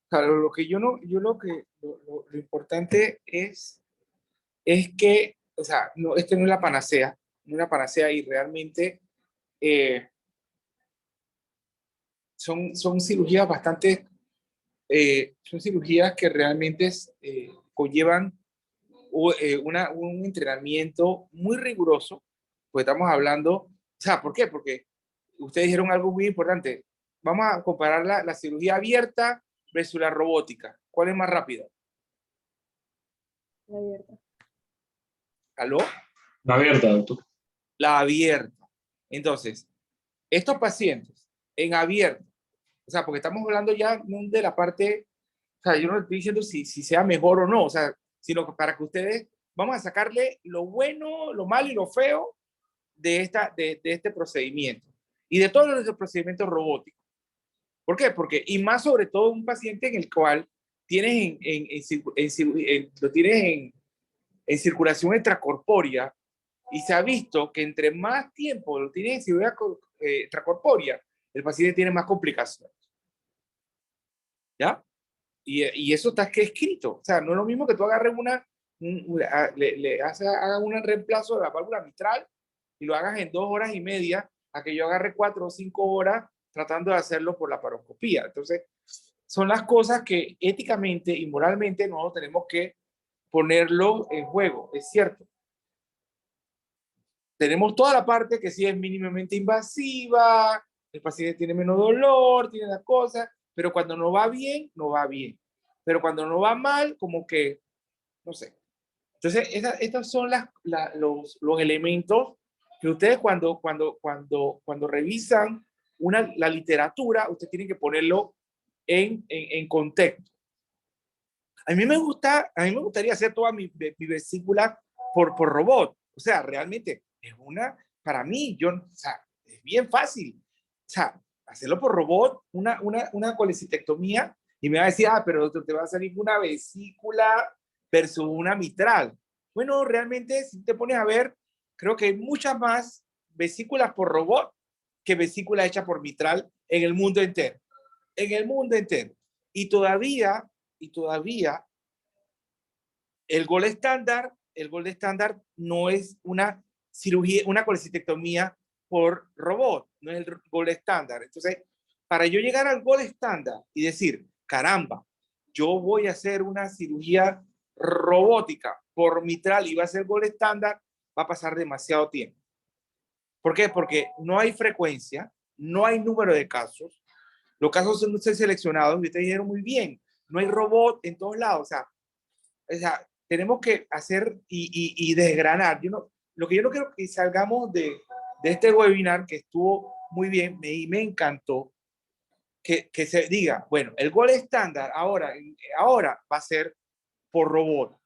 claro, lo que yo no, yo lo que, lo importante es que, o sea, no, esto no es la panacea, no es la panacea y realmente eh, son cirugías bastante, son cirugías que realmente conllevan un entrenamiento muy riguroso, pues estamos hablando, o sea, ¿por qué? Porque ustedes dijeron algo muy importante. Vamos a comparar la cirugía abierta versus la robótica. ¿Cuál es más rápida? La abierta. ¿Aló? La abierta, doctor. La abierta. Entonces, estos pacientes en abierto, o sea, porque estamos hablando ya no de la parte, o sea, yo no estoy diciendo si sea mejor o no, o sea, sino que para que ustedes, vamos a sacarle lo bueno, lo malo y lo feo de este procedimiento y de todos los procedimientos robóticos. ¿Por qué? Porque, y más sobre todo un paciente en el cual tienes lo tienes en circulación extracorpórea y se ha visto que entre más tiempo lo tienes en cirugía extracorpórea, el paciente tiene más complicaciones. ¿Ya? Y eso está que escrito. O sea, no es lo mismo que tú agarres hagas un reemplazo de la válvula mitral y lo hagas en 2 horas y media, a que yo agarre 4 o 5 horas tratando de hacerlo por la paroscopía. Entonces, son las cosas que éticamente y moralmente nosotros tenemos que ponerlo en juego. Es cierto. Tenemos toda la parte que sí es mínimamente invasiva, el paciente tiene menos dolor, tiene las cosas, pero cuando no va bien, no va bien. Pero cuando no va mal, como que, no sé. Entonces, estos son los elementos que ustedes cuando revisan la literatura, ustedes tienen que ponerlo en contexto. A mí me gustaría hacer toda mi vesícula por robot. O sea, realmente es para mí, o sea, es bien fácil. O sea, hacerlo por robot, una colecistectomía, y me va a decir, pero te va a salir una vesícula versus una mitral. Bueno, realmente, si te pones a ver, creo que hay muchas más vesículas por robot que vesículas hechas por mitral en el mundo entero. En el mundo entero. Y todavía el gol estándar no es una cirugía, una colecistectomía por robot, no es el gol estándar. Entonces, para yo llegar al gol estándar y decir, caramba, yo voy a hacer una cirugía robótica por mitral y va a ser gol estándar, va a pasar demasiado tiempo. ¿Por qué? Porque no hay frecuencia, no hay número de casos, los casos son seleccionados y ustedes dijeron muy bien, no hay robot en todos lados, o sea tenemos que hacer y desgranar. Lo que yo no quiero que salgamos de este webinar, que estuvo muy bien, me encantó, que se diga, bueno, el gol estándar ahora va a ser por robot.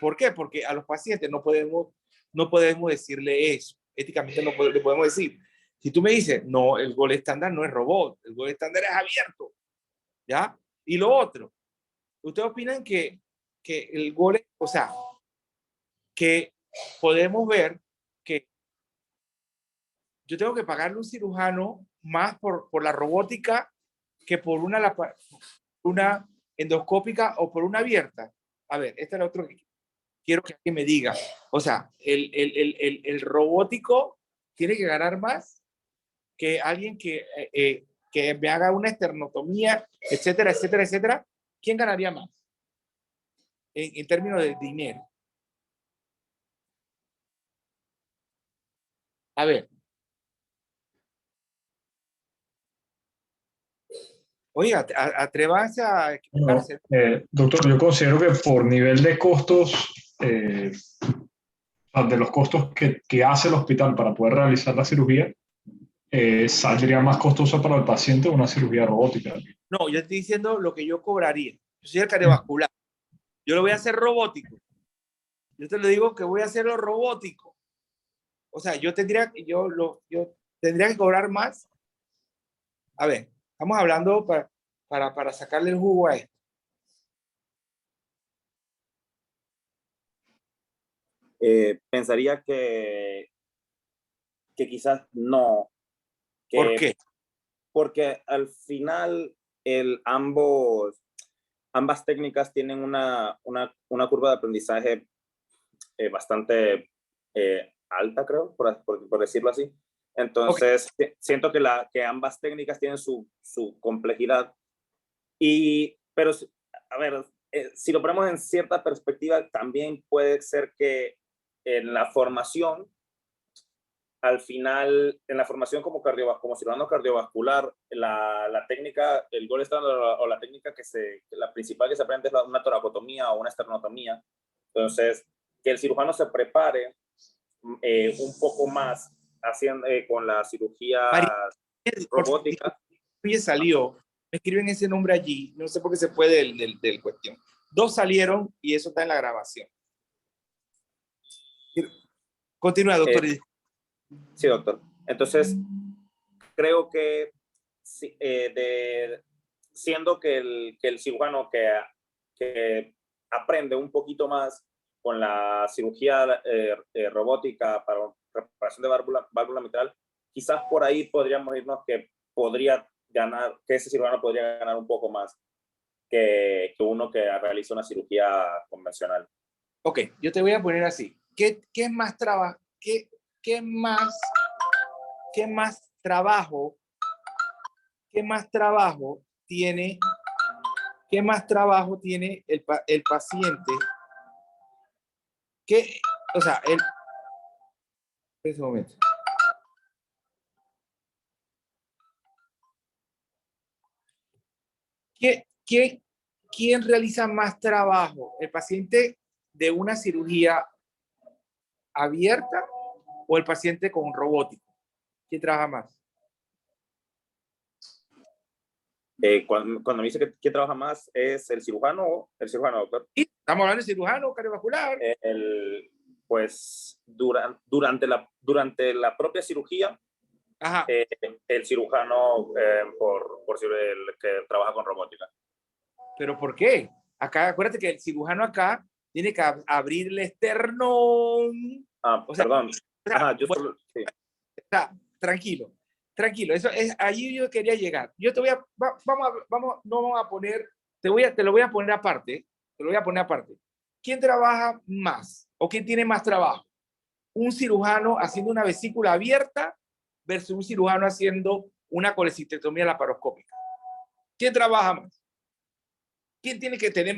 ¿Por qué? Porque a los pacientes no podemos decirle eso. Éticamente no le podemos decir. Si tú me dices, no, el gol estándar no es robot, el gol estándar es abierto. ¿Ya? Y lo otro, ¿ustedes opinan que el gol, o sea, que podemos ver que yo tengo que pagarle a un cirujano más por la robótica que por una endoscópica o por una abierta? A ver, este es el otro que quiero que alguien me diga. O sea, el robótico tiene que ganar más que alguien que me haga una esternotomía, etcétera, etcétera, etcétera. ¿Quién ganaría más en términos de dinero? A ver. Oiga, atrévanse a No, equivocarse. doctor, yo considero que por nivel de costos, de los costos que hace el hospital para poder realizar la cirugía, saldría más costoso para el paciente una cirugía robótica. No, yo estoy diciendo lo que yo cobraría. Yo soy el cardiovascular. Yo lo voy a hacer robótico. Yo te lo digo que voy a hacerlo robótico. O sea, yo tendría que cobrar más. A ver, estamos hablando para sacarle el jugo a esto. Pensaría que quizás no. ¿Por qué? Porque al final ambas técnicas tienen una curva de aprendizaje bastante alta, creo, por decirlo así. Entonces, siento que ambas técnicas tienen su complejidad. Pero, a ver, si lo ponemos en cierta perspectiva, también puede ser que en la formación, al final, en la formación como cirujano cardiovascular, la técnica, el gold standard o la técnica la principal que se aprende es una toracotomía o una esternotomía. Entonces, que el cirujano se prepare un poco más con la cirugía robótica. Oye, salió, me escriben ese nombre allí, no sé por qué se fue del cuestión. 2 salieron y eso está en la grabación. Continúa, doctor. Sí, doctor. Entonces, creo que siendo que el cirujano que aprende un poquito más con la cirugía robótica para reparación de válvula mitral, quizás por ahí podríamos irnos que ese cirujano podría ganar un poco más que uno que realiza una cirugía convencional. Ok, yo te voy a poner así. ¿Qué más trabajo? ¿Qué más trabajo tiene el paciente? O sea, ese momento. ¿Quién realiza más trabajo? ¿El paciente de una cirugía abierta o el paciente con robótico? ¿Quién trabaja más? Cuando me dice que trabaja más, ¿es el cirujano, doctor? Sí, estamos hablando de cirujano cardiovascular. Pues durante la propia cirugía, el cirujano por el que trabaja con robótica. ¿Pero por qué? Acá, acuérdate que el cirujano acá tiene que abrir el esternón. Perdón. Sí. Tranquilo. Eso es, allí yo quería llegar. Yo te voy a, no vamos a poner, te lo voy a poner aparte. ¿Quién trabaja más? ¿O quién tiene más trabajo? Un cirujano haciendo una vesícula abierta versus un cirujano haciendo una colecistectomía laparoscópica. ¿Quién trabaja más? ¿Quién tiene que tener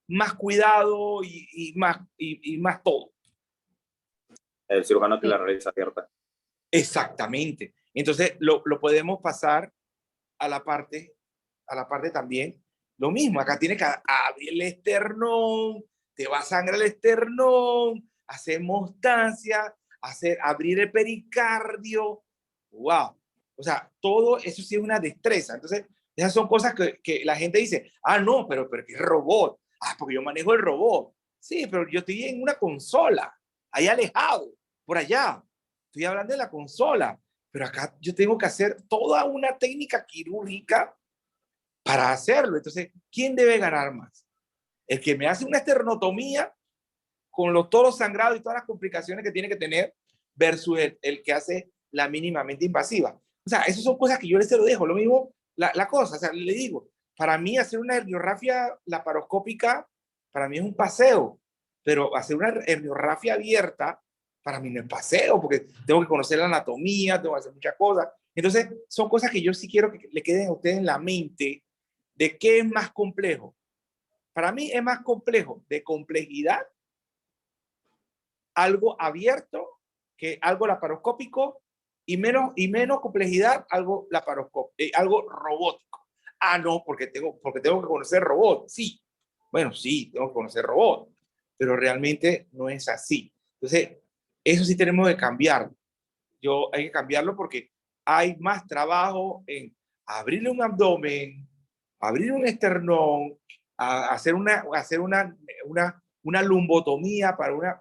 más cuidado y más todo? El cirujano que la realiza abierta. Exactamente. Entonces lo podemos pasar a la parte también. Lo mismo, acá tiene que abrir el esternón, te va a sangrar el esternón, hacer hemostasia, abrir el pericardio. ¡Wow! O sea, todo eso sí es una destreza. Entonces, esas son cosas que la gente dice, no, pero ¿qué robot? Porque yo manejo el robot. Sí, pero yo estoy en una consola, ahí alejado, por allá. Estoy hablando de la consola, pero acá yo tengo que hacer toda una técnica quirúrgica para hacerlo. Entonces, ¿quién debe ganar más? El que me hace una esternotomía con los toros sangrados y todas las complicaciones que tiene que tener versus el que hace la mínimamente invasiva. O sea, esas son cosas que yo les se lo dejo. Lo mismo la cosa, o sea, le digo, para mí hacer una herniorrafia laparoscópica, para mí es un paseo, pero hacer una herniorrafia abierta, para mí no es paseo, porque tengo que conocer la anatomía, tengo que hacer muchas cosas. Entonces, son cosas que yo sí quiero que le queden a ustedes en la mente de qué es más complejo. Para mí es más complejo de complejidad algo abierto que algo laparoscópico y menos complejidad algo laparoscópico, algo robótico. Ah, no, porque tengo que conocer robot. Sí, bueno, sí, tengo que conocer robot, pero realmente no es así. Entonces, eso sí tenemos que cambiar. Hay que cambiarlo porque hay más trabajo en abrirle un abdomen, abrir un esternón, hacer una lumbotomía para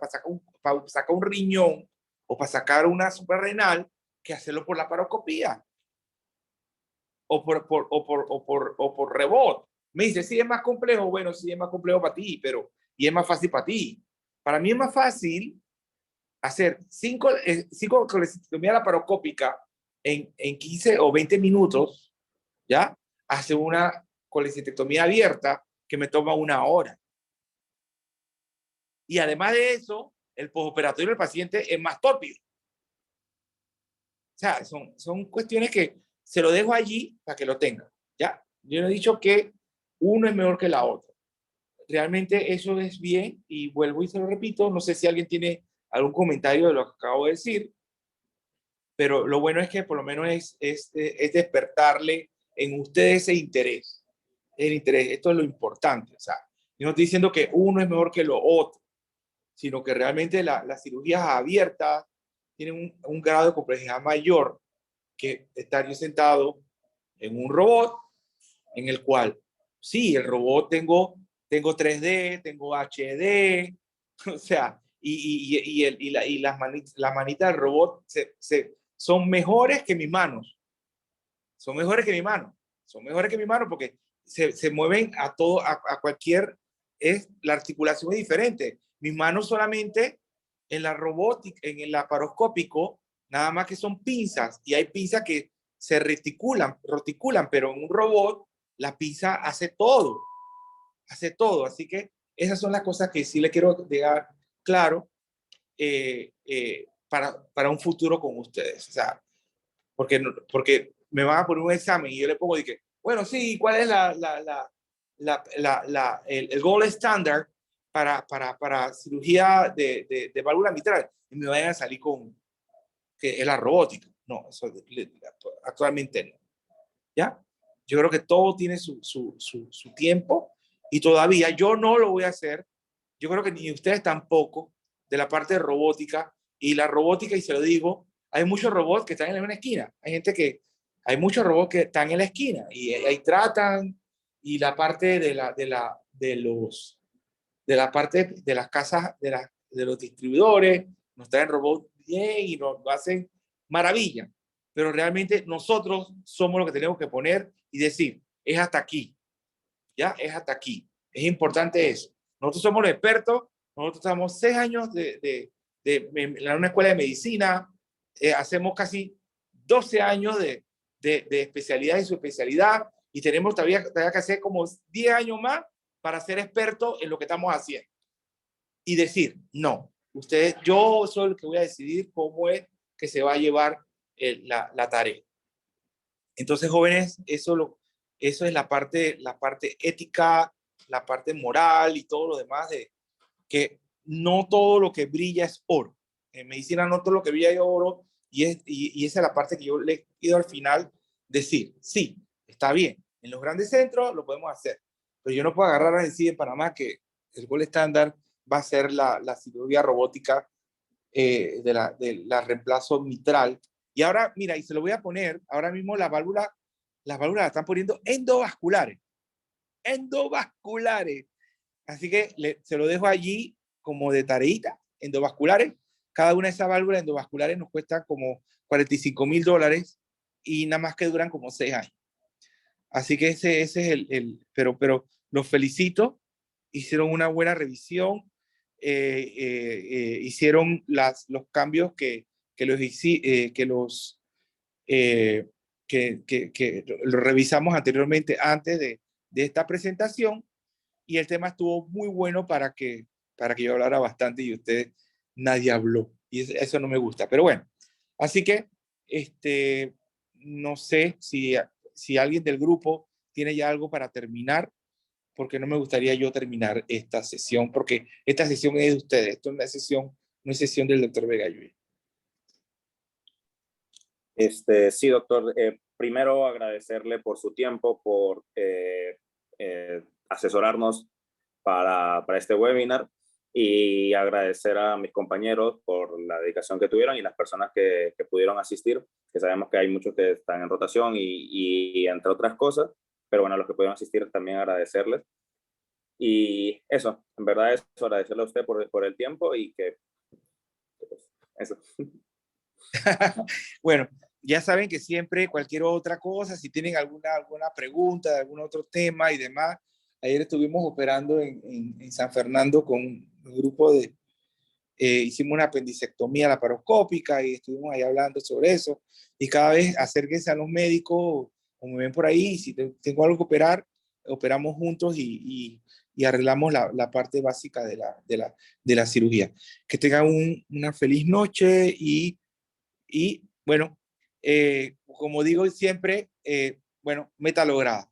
sacar un riñón o para sacar una suprarrenal, que hacerlo por la paroscopía o por rebot. Me dice, sí, es más complejo. Bueno, sí, es más complejo para ti, pero y es más fácil para ti. Para mí es más fácil hacer 5 colecistectomías laparoscópica en 15 o 20 minutos, ¿ya? Hacer una colecistectomía abierta que me toma 1 hora. Y además de eso, el postoperatorio del paciente es más tórpido. O sea, son cuestiones que se lo dejo allí para que lo tengan, ¿ya? Yo no he dicho que uno es mejor que la otra. Realmente eso es bien, y vuelvo y se lo repito, no sé si alguien tiene algún comentario de lo que acabo de decir, pero lo bueno es que por lo menos es despertarle en ustedes ese interés. El interés, esto es lo importante. O sea, yo no estoy diciendo que uno es mejor que lo otro, sino que realmente las cirugías abiertas tienen un grado de complejidad mayor que estar yo sentado en un robot en el cual, sí, el robot tengo 3D, tengo HD, o sea, las manitas del robot son mejores que mis manos. Son mejores que mi mano. Son mejores que mi mano porque se mueven a cualquier, la articulación es diferente. Mis manos solamente en la robótica, en el laparoscópico, nada más que son pinzas, y hay pinzas que se reticulan, pero en un robot la pinza hace todo. Así que esas son las cosas que sí le quiero dejar claro para un futuro con ustedes. O sea, porque me van a poner un examen y yo le pongo, dije, bueno, sí, ¿cuál es el gold standard para cirugía de válvula mitral? Y me vayan a salir con que es la robótica. No, eso actualmente no. ¿Ya? Yo creo que todo tiene su tiempo, y todavía yo no lo voy a hacer. Yo creo que ni ustedes tampoco, de la parte de robótica. Y la robótica, y se lo digo, hay muchos robots que están en una esquina. Hay muchos robots que están en la esquina y ahí tratan, y la parte de la parte de las casas, de los distribuidores, nos traen robots bien y nos hacen maravilla. Pero realmente nosotros somos los que tenemos que poner y decir, es hasta aquí, ya, es hasta aquí. Es importante eso. Nosotros somos los expertos, nosotros estamos 6 años en una escuela de medicina, hacemos casi 12 años de especialidad y subespecialidad, y tenemos todavía que hacer como 10 años más para ser expertos en lo que estamos haciendo. Y decir, no, yo soy el que voy a decidir cómo es que se va a llevar la tarea. Entonces, jóvenes, eso es la parte ética, la parte moral y todo lo demás, de que no todo lo que brilla es oro. En medicina no todo lo que brilla es oro, y esa es la parte que yo le quiero al final decir, sí, está bien, en los grandes centros lo podemos hacer, pero yo no puedo agarrar a decir en Panamá que el gold estándar va a ser la cirugía robótica de la reemplazo mitral. Y ahora, mira, y se lo voy a poner, ahora mismo las válvulas las están poniendo endovasculares. Así que se lo dejo allí como de tareita, endovasculares. Cada una de esas válvulas endovasculares nos cuesta como $45,000, y nada más que duran como 6 años. Así que ese es pero los felicito, hicieron una buena revisión, hicieron los cambios que los revisamos anteriormente antes de esta presentación, y el tema estuvo muy bueno para que yo hablara bastante y nadie habló, y eso no me gusta, pero bueno, así que no sé si alguien del grupo tiene ya algo para terminar, porque no me gustaría yo terminar esta sesión, porque esta sesión es de ustedes, esto es una sesión, no es sesión del doctor Vega Lluvia. Sí, doctor. primero agradecerle por su tiempo, por asesorarnos para este webinar, y agradecer a mis compañeros por la dedicación que tuvieron y las personas que pudieron asistir, que sabemos que hay muchos que están en rotación y entre otras cosas, pero bueno, los que pudieron asistir también agradecerles. Y eso, en verdad es agradecerle a usted por el tiempo y que pues, eso. Bueno, ya saben que siempre cualquier otra cosa, si tienen alguna pregunta de algún otro tema y demás, ayer estuvimos operando en San Fernando con un grupo hicimos una apendicectomía laparoscópica y estuvimos ahí hablando sobre eso, y cada vez acérquense a los médicos, como ven por ahí, si tengo algo que operar, operamos juntos y arreglamos la parte básica de la cirugía. Que tengan una feliz noche y bueno, como digo siempre, bueno, meta lograda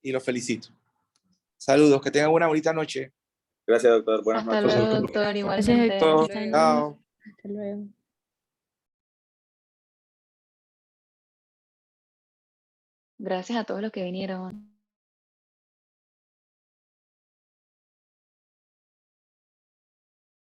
y los felicito. Saludos, que tengan una bonita noche. Gracias, doctor. Buenas Hasta noches. luego, doctor. Gracias, Igualmente. doctor. Hasta luego. Chao. Hasta luego. Gracias a todos los que vinieron.